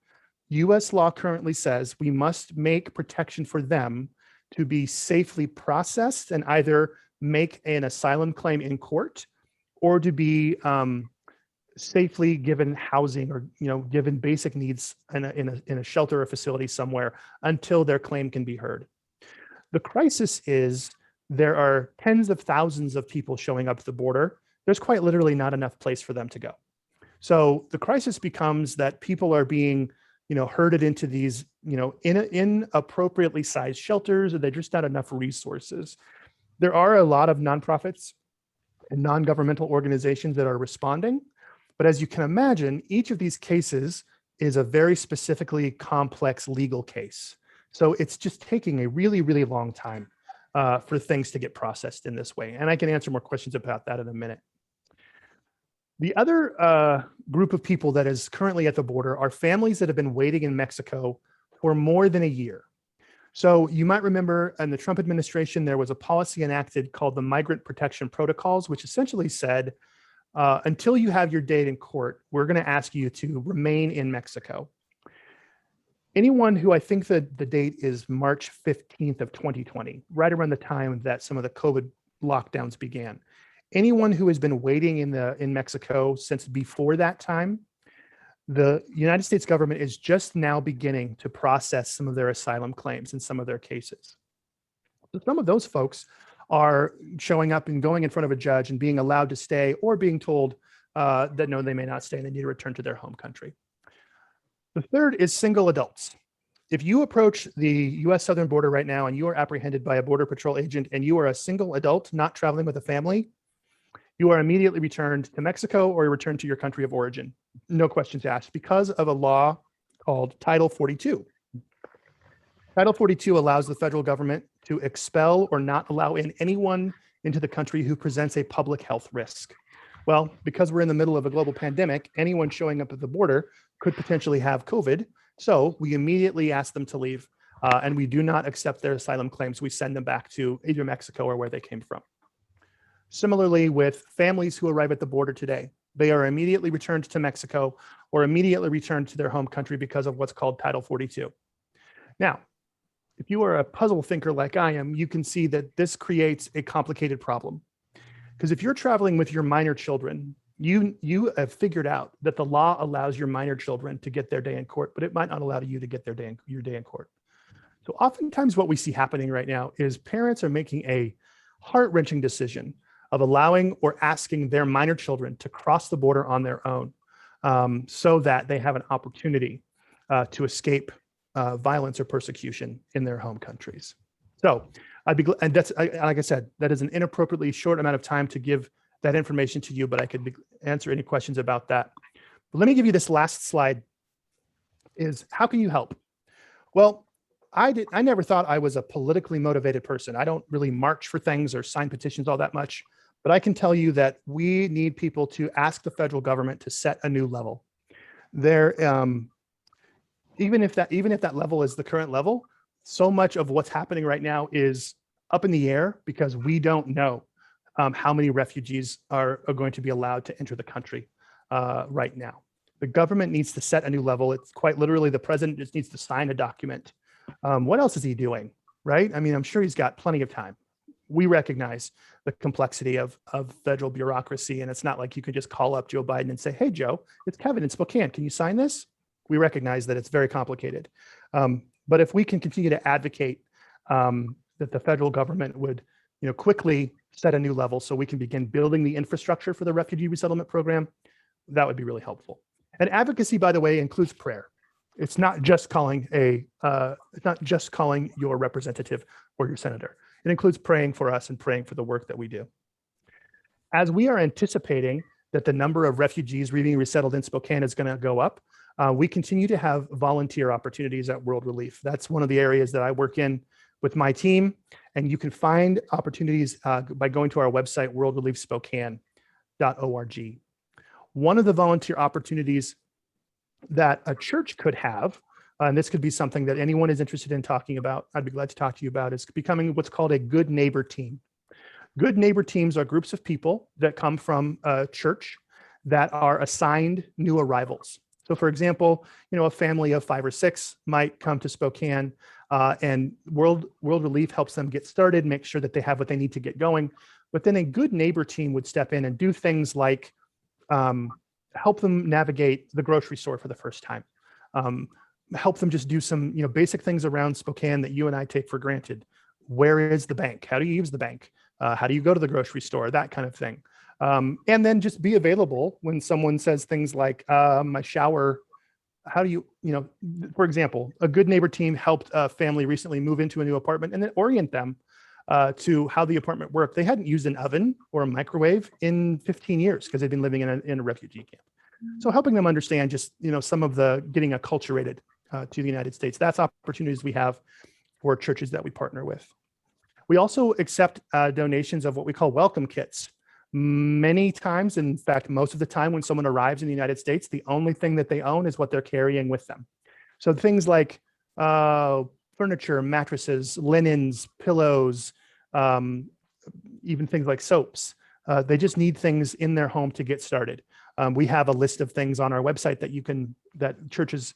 U.S. law currently says we must make protection for them to be safely processed and either make an asylum claim in court, or to be safely given housing, or given basic needs in a shelter or facility somewhere until their claim can be heard. The crisis is there are tens of thousands of people showing up at the border. There's quite literally not enough place for them to go. So the crisis becomes that people are being herded into these inappropriately sized shelters, and there's just not enough resources. There are a lot of nonprofits and non-governmental organizations that are responding. But as you can imagine, each of these cases is a very specifically complex legal case. So it's just taking a really, really long time for things to get processed in this way. And I can answer more questions about that in a minute. The other group of people that is currently at the border are families that have been waiting in Mexico for more than a year. So you might remember in the Trump administration, there was a policy enacted called the Migrant Protection Protocols, which essentially said, until you have your date in court, we're going to ask you to remain in Mexico. Anyone who, I think that the date is March 15th of 2020, right around the time that some of the COVID lockdowns began. Anyone who has been waiting in Mexico since before that time, the United States government is just now beginning to process some of their asylum claims in some of their cases. So some of those folks are showing up and going in front of a judge and being allowed to stay, or being told that no, they may not stay and they need to return to their home country. The third is single adults. If you approach the US southern border right now and you are apprehended by a Border Patrol agent and you are a single adult not traveling with a family, you are immediately returned to Mexico or returned to your country of origin. No questions asked, because of a law called Title 42. Title 42 allows the federal government to expel or not allow in anyone into the country who presents a public health risk. Well, because we're in the middle of a global pandemic, anyone showing up at the border could potentially have COVID. So we immediately ask them to leave, and we do not accept their asylum claims. We send them back to either Mexico or where they came from. Similarly, with families who arrive at the border today, they are immediately returned to Mexico or immediately returned to their home country because of what's called Title 42. Now, if you are a puzzle thinker like I am, you can see that this creates a complicated problem. Because if you're traveling with your minor children, you have figured out that the law allows your minor children to get their day in court, but it might not allow you to get your day in court. So oftentimes what we see happening right now is parents are making a heart-wrenching decision of allowing or asking their minor children to cross the border on their own, so that they have an opportunity to escape violence or persecution in their home countries. So and that's, like I said, that is an inappropriately short amount of time to give that information to you, but I could answer any questions about that. But let me give you this last slide, is how can you help? Well, I never thought I was a politically motivated person. I don't really march for things or sign petitions all that much, but I can tell you that we need people to ask the federal government to set a new level. There, even if that level is the current level, so much of what's happening right now is up in the air because we don't know how many refugees are going to be allowed to enter the country right now. The government needs to set a new level. It's quite literally the president just needs to sign a document. What else is he doing, right? I mean, I'm sure he's got plenty of time. We recognize the complexity of federal bureaucracy, and it's not like you can just call up Joe Biden and say, hey, Joe, it's Kevin in Spokane. Can you sign this? We recognize that it's very complicated. But if we can continue to advocate that the federal government would quickly set a new level so we can begin building the infrastructure for the refugee resettlement program, that would be really helpful. And advocacy, by the way, includes prayer. It's not just calling your representative or your senator. It includes praying for us and praying for the work that we do. As we are anticipating that the number of refugees being resettled in Spokane is going to go up, we continue to have volunteer opportunities at World Relief. That's one of the areas that I work in with my team. And you can find opportunities by going to our website, worldreliefspokane.org. One of the volunteer opportunities that a church could have, and this could be something that anyone is interested in talking about, I'd be glad to talk to you about, is becoming what's called a good neighbor team. Good neighbor teams are groups of people that come from a church that are assigned new arrivals. So for example, a family of 5 or 6 might come to Spokane and World Relief helps them get started, make sure that they have what they need to get going. But then a good neighbor team would step in and do things like help them navigate the grocery store for the first time. Help them just do some basic things around Spokane that you and I take for granted. Where is the bank? How do you use the bank? How do you go to the grocery store? That kind of thing. And then just be available when someone says things like, my shower, how do you, for example, a good neighbor team helped a family recently move into a new apartment and then orient them to how the apartment worked. They hadn't used an oven or a microwave in 15 years because they've been living in a refugee camp. So helping them understand just, some of the getting acculturated to the United States. That's opportunities we have for churches that we partner with. We also accept donations of what we call welcome kits. Many times, in fact, most of the time when someone arrives in the United States, the only thing that they own is what they're carrying with them. So things like furniture, mattresses, linens, pillows, even things like soaps. They just need things in their home to get started. We have a list of things on our website that churches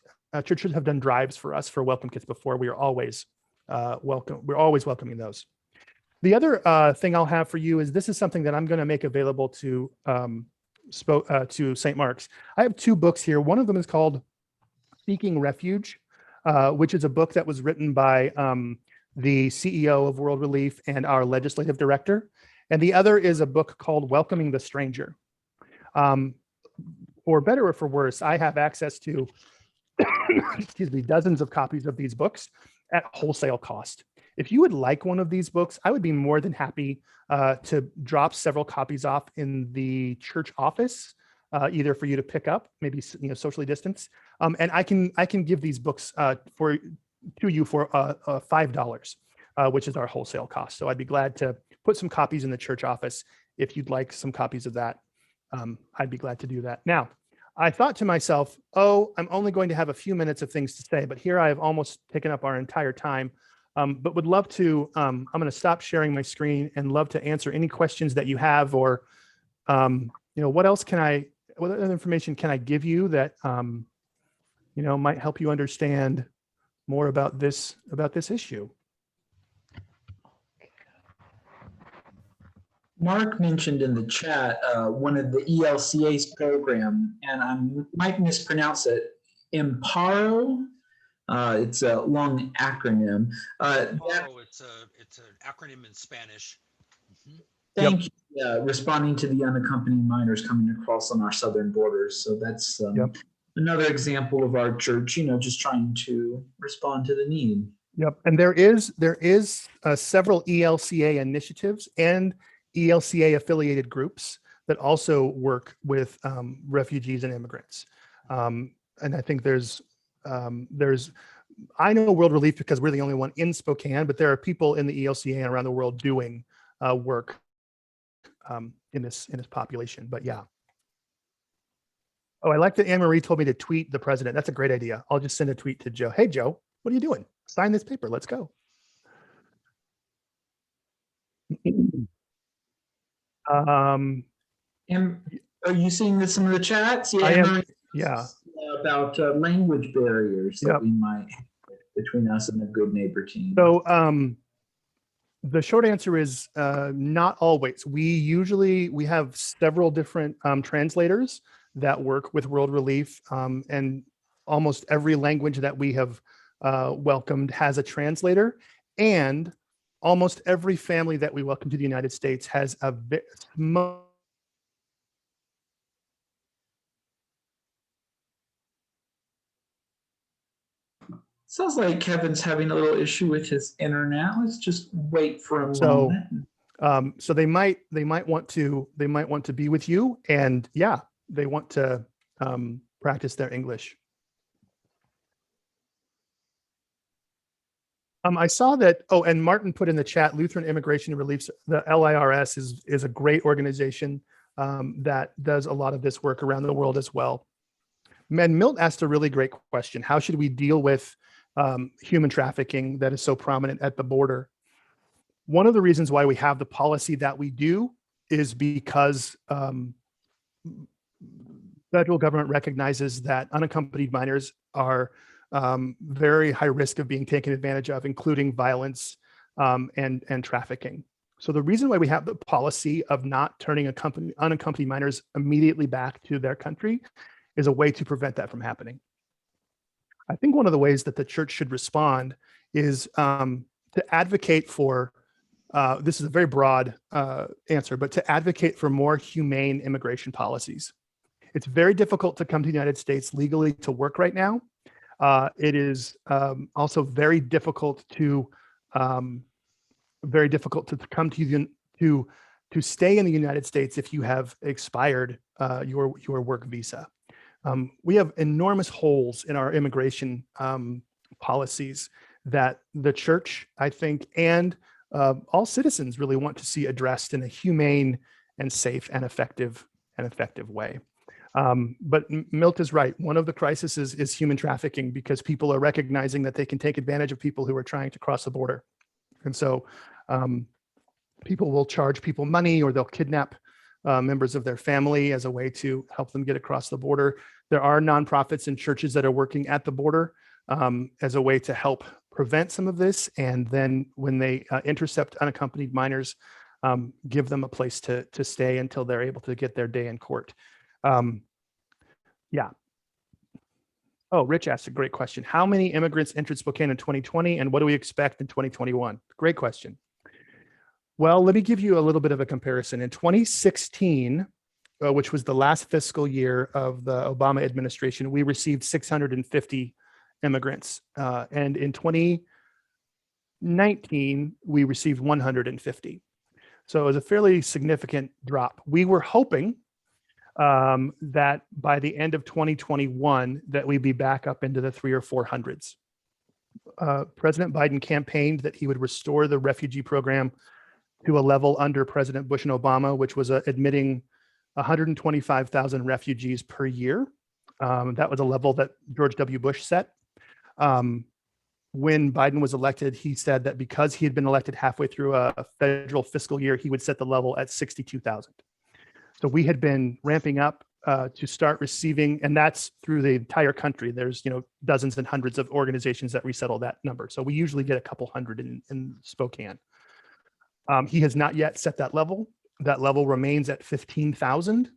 have done drives for us for welcome kits before. We are always We're always welcoming those. The other thing I'll have for you is this is something that I'm going to make available to St. Mark's. I have 2 books here. One of them is called Seeking Refuge, which is a book that was written by the CEO of World Relief and our legislative director. And the other is a book called Welcoming the Stranger. For better or for worse, I have access to dozens of copies of these books at wholesale cost. If you would like one of these books, I would be more than happy to drop several copies off in the church office, either for you to pick up, maybe socially distance, and I can give these books to you for $5, which is our wholesale cost. So I'd be glad to put some copies in the church office if you'd like some copies of that. I'd be glad to do that. Now, I thought to myself, oh, I'm only going to have a few minutes of things to say, but here I have almost taken up our entire time. But would love to, I'm going to stop sharing my screen and love to answer any questions that you have, or, what other information can I give you that, might help you understand more about this issue. Mark mentioned in the chat one of the ELCA's program, and I might mispronounce it, Imparo. It's a long acronym. Imparo, it's an acronym in Spanish. Thank you. Responding to the unaccompanied minors coming across on our southern borders. So that's another example of our church, just trying to respond to the need. Yep, and there is several ELCA initiatives and ELCA affiliated groups that also work with refugees and immigrants. And I think I know World Relief because we're the only one in Spokane, but there are people in the ELCA and around the world doing work in this population. But yeah. Oh, I like that Anne-Marie told me to tweet the president. That's a great idea. I'll just send a tweet to Joe. Hey, Joe, what are you doing? Sign this paper. Let's go. And are you seeing some of the chats? I am. Yeah. About language barriers that we might have between us and the Good Neighbor team. So the short answer is not always. We have several different translators that work with World Relief, and almost every language that we have welcomed has a translator, and almost every family that we welcome to the United States has a Sounds like Kevin's having a little issue with his internet. Let's just wait for a moment. So they might want to be with you, and they want to practice their English. I saw that. Oh, and Martin put in the chat, Lutheran Immigration and Relief, the LIRS is a great organization that does a lot of this work around the world as well. And Milt asked a really great question. How should we deal with human trafficking that is so prominent at the border? One of the reasons why we have the policy that we do is because federal government recognizes that unaccompanied minors are very high risk of being taken advantage of, including violence and trafficking. So the reason why we have the policy of not turning unaccompanied minors immediately back to their country is a way to prevent that from happening. I think one of the ways that the church should respond is to advocate for, this is a very broad answer, but to advocate for more humane immigration policies. It's very difficult to come to the United States legally to work right now. It is also very difficult to come to stay in the United States if you have expired your work visa. We have enormous holes in our immigration policies that the church, I think, and all citizens really want to see addressed in a humane and safe and effective way. But Milt is right. One of the crises is human trafficking, because people are recognizing that they can take advantage of people who are trying to cross the border. And so people will charge people money, or they'll kidnap members of their family as a way to help them get across the border. There are nonprofits and churches that are working at the border as a way to help prevent some of this. And then when they intercept unaccompanied minors, give them a place to stay until they're able to get their day in court. Oh, Rich asked a great question. How many immigrants entered Spokane in 2020, and what do we expect in 2021? Great question. Well, let me give you a little bit of a comparison. In 2016, which was the last fiscal year of the Obama administration, we received 650 immigrants. And in 2019, we received 150. So it was a fairly significant drop. We were hoping that by the end of 2021, that we'd be back up into the 300 or 400s. President Biden campaigned that he would restore the refugee program to a level under President Bush and Obama, which was admitting 125,000 refugees per year. That was a level that George W. Bush set. When Biden was elected, he said that because he had been elected halfway through a federal fiscal year, he would set the level at 62,000. So we had been ramping up to start receiving, and that's through the entire country. There's dozens and hundreds of organizations that resettle that number. So we usually get a couple hundred in Spokane. He has not yet set that level. That level remains at 15,000,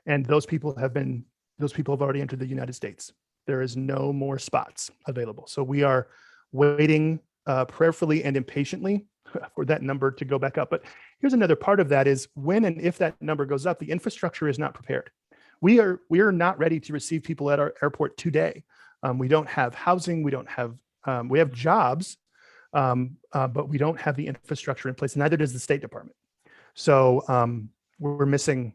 and those people have already entered the United States. There is no more spots available. So we are waiting prayerfully and impatiently for that number to go back up. But here's another part of that is when and if that number goes up, the infrastructure is not prepared. We are not ready to receive people at our airport today. We don't have housing. We don't have we have jobs, but we don't have the infrastructure in place. Neither does the State Department. So we're missing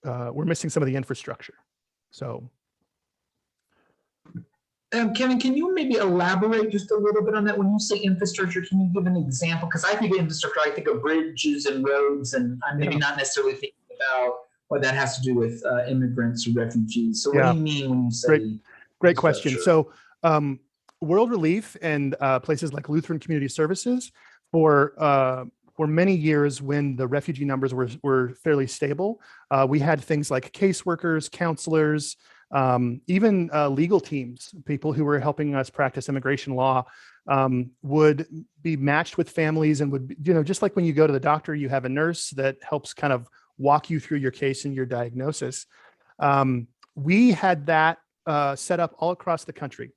some of the infrastructure. So. Kevin, can you maybe elaborate just a little bit on that? When you say infrastructure, can you give an example? Because I think of infrastructure, I think of bridges and roads, and I'm maybe not necessarily thinking about what that has to do with immigrants or refugees. So what do you mean when you say great question. So World Relief and places like Lutheran Community Services for many years when the refugee numbers were fairly stable, we had things like caseworkers, counselors, even legal teams, people who were helping us practice immigration law, would be matched with families and would, just like when you go to the doctor, you have a nurse that helps kind of walk you through your case and your diagnosis. We had that set up all across the country.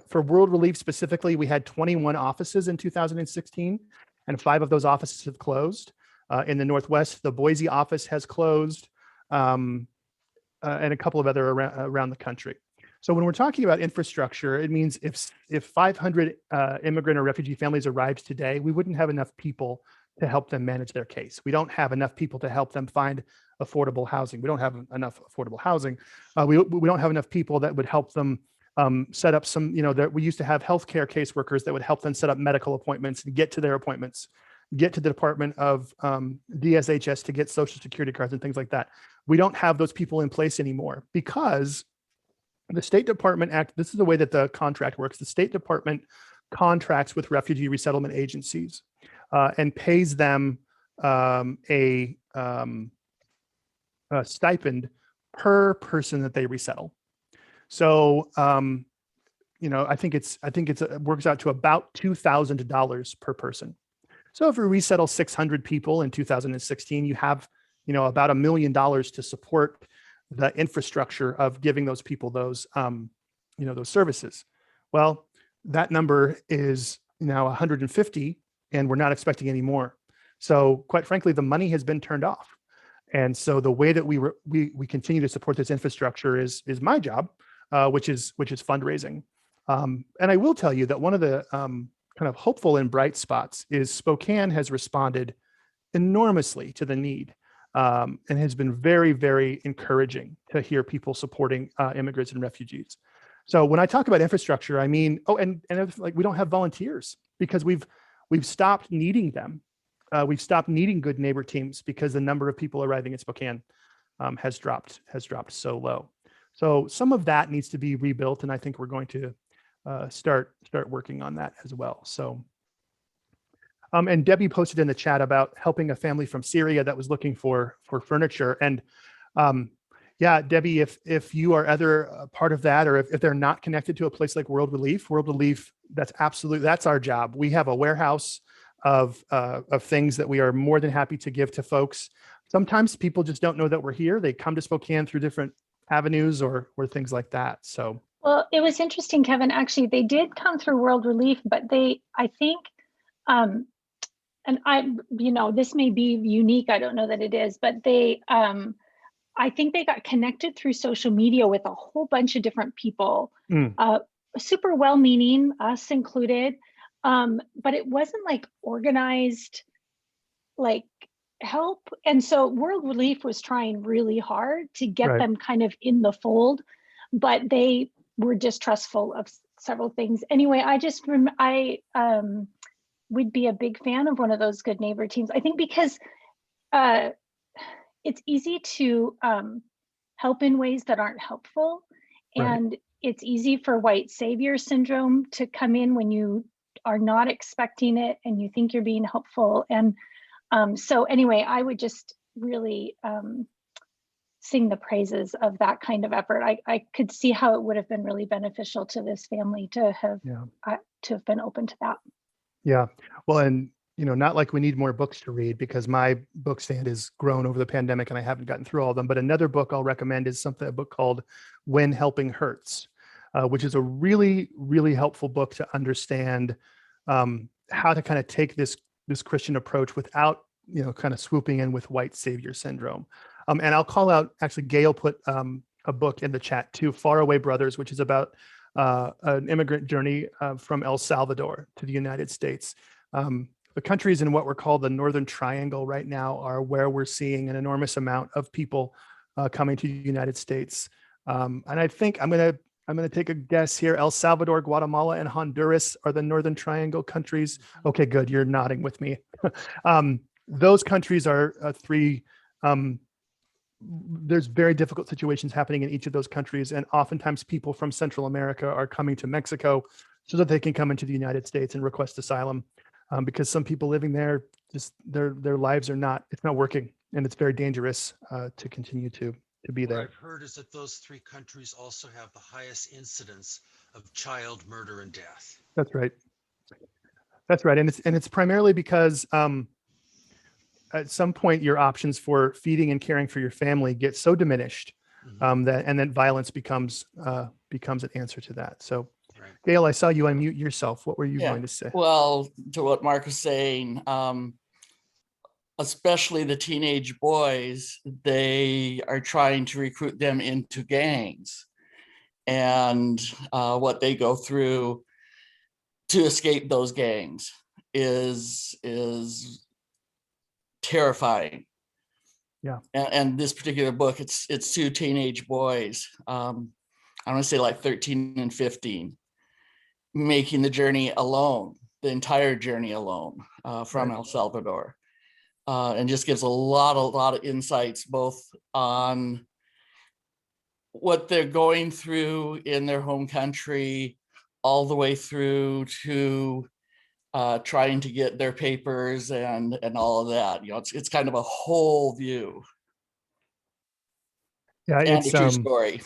For World Relief specifically, we had 21 offices in 2016, and 5 of those offices have closed. In the Northwest, the Boise office has closed. And a couple of other around the country. So when we're talking about infrastructure, it means if 500 immigrant or refugee families arrived today, we wouldn't have enough people to help them manage their case. We don't have enough people to help them find affordable housing. We don't have enough affordable housing. We don't have enough people that would help them set up some, we used to have healthcare caseworkers that would help them set up medical appointments and get to their appointments, get to the Department of DSHS to get Social Security cards and things like that. We don't have those people in place anymore because the State Department Act, this is the way that the contract works. The State Department contracts with refugee resettlement agencies and pays them a stipend per person that they resettle. So, I think it works out to about $2,000 per person. So if we resettle 600 people in 2016, you have, about $1 million to support the infrastructure of giving those people those, those services. Well, that number is now 150, and we're not expecting any more. So quite frankly, the money has been turned off. And so the way that we continue to support this infrastructure is my job, which is fundraising. And I will tell you that one of the kind of hopeful and bright spots is Spokane has responded enormously to the need and has been very, very encouraging to hear people supporting immigrants and refugees. So when I talk about infrastructure, I mean, and like we don't have volunteers because we've stopped needing them. We've stopped needing good neighbor teams because the number of people arriving in Spokane has dropped so low. So some of that needs to be rebuilt, and I think we're going to start working on that as well. So, and Debbie posted in the chat about helping a family from Syria that was looking for furniture. And yeah, Debbie, if you are either part of that, or if they're not connected to a place like World Relief, that's our job. We have a warehouse of things that we are more than happy to give to folks. Sometimes people just don't know that we're here. They come to Spokane through different avenues or things like that. So. Well, it was interesting, Kevin. Actually, they did come through World Relief, but I think, and this may be unique. I don't know that it is, but I think they got connected through social media with a whole bunch of different people, super well-meaning, us included, but it wasn't like organized, like help. And so World Relief was trying really hard to get them kind of in the fold, but they were distrustful of several things. Anyway, I would be a big fan of one of those good neighbor teams. I think because it's easy to help in ways that aren't helpful. And it's easy for white savior syndrome to come in when you are not expecting it and you think you're being helpful. And so anyway, I would just really sing the praises of that kind of effort. I could see how it would have been really beneficial to this family to have been open to that. Yeah. Well, and not like we need more books to read, because my book stand has grown over the pandemic and I haven't gotten through all of them. But another book I'll recommend is a book called When Helping Hurts, which is a really, really helpful book to understand how to kind of take this Christian approach without, kind of swooping in with white savior syndrome. And I'll call out, actually, Gail put a book in the chat too, Faraway Brothers, which is about an immigrant journey from El Salvador to the United States. The countries in what we're called the Northern Triangle right now are where we're seeing an enormous amount of people coming to the United States. And I think I'm going to take a guess here. El Salvador, Guatemala, and Honduras are the Northern Triangle countries. Okay, good. You're nodding with me. Those countries are three. There's very difficult situations happening in each of those countries. And oftentimes people from Central America are coming to Mexico so that they can come into the United States and request asylum, because some people living there, just their lives are not, it's not working, and it's very dangerous to continue to be there. What I've heard is that those three countries also have the highest incidence of child murder and death. That's right. That's right. And it's primarily because at some point your options for feeding and caring for your family get so diminished that violence becomes an answer to that. So Right. Gail, I saw you unmute yourself. What were you going to say? Well, to what Mark was saying, especially the teenage boys, they are trying to recruit them into gangs, and what they go through to escape those gangs is terrifying. Yeah. And this particular book, it's two teenage boys, I want to say like 13 and 15, making the journey alone, the entire journey alone from El Salvador. And just gives a lot of insights, both on what they're going through in their home country, all the way through to trying to get their papers and all of that. It's kind of a whole view. Yeah, and a true story.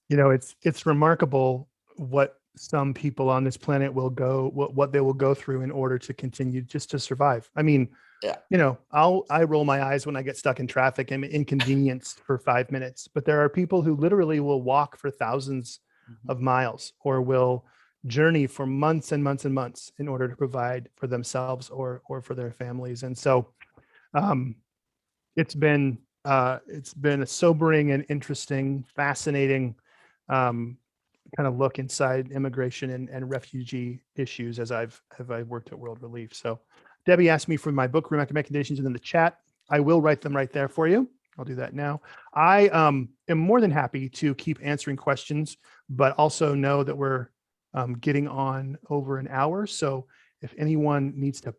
It's remarkable what some people on this planet will what they will go through in order to continue just to survive. I mean, I roll my eyes when I get stuck in traffic and inconvenienced for 5 minutes, but there are people who literally will walk for thousands of miles, or will journey for months and months and months in order to provide for themselves or for their families. And so it's been a sobering and interesting, fascinating kind of look inside immigration and refugee issues as I've worked at World Relief. So Debbie asked me for my book recommendations in the chat. I will write them right there for you. I'll do that now. I am more than happy to keep answering questions, but also know that we're getting on over an hour. So if anyone needs to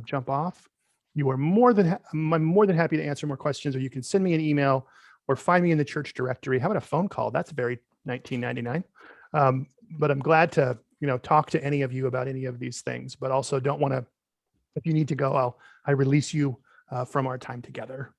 jump off, I'm more than happy to answer more questions, or you can send me an email or find me in the church directory. How about a phone call? That's very 1999. But I'm glad to, talk to any of you about any of these things, but also don't want to, if you need to go, I release you from our time together.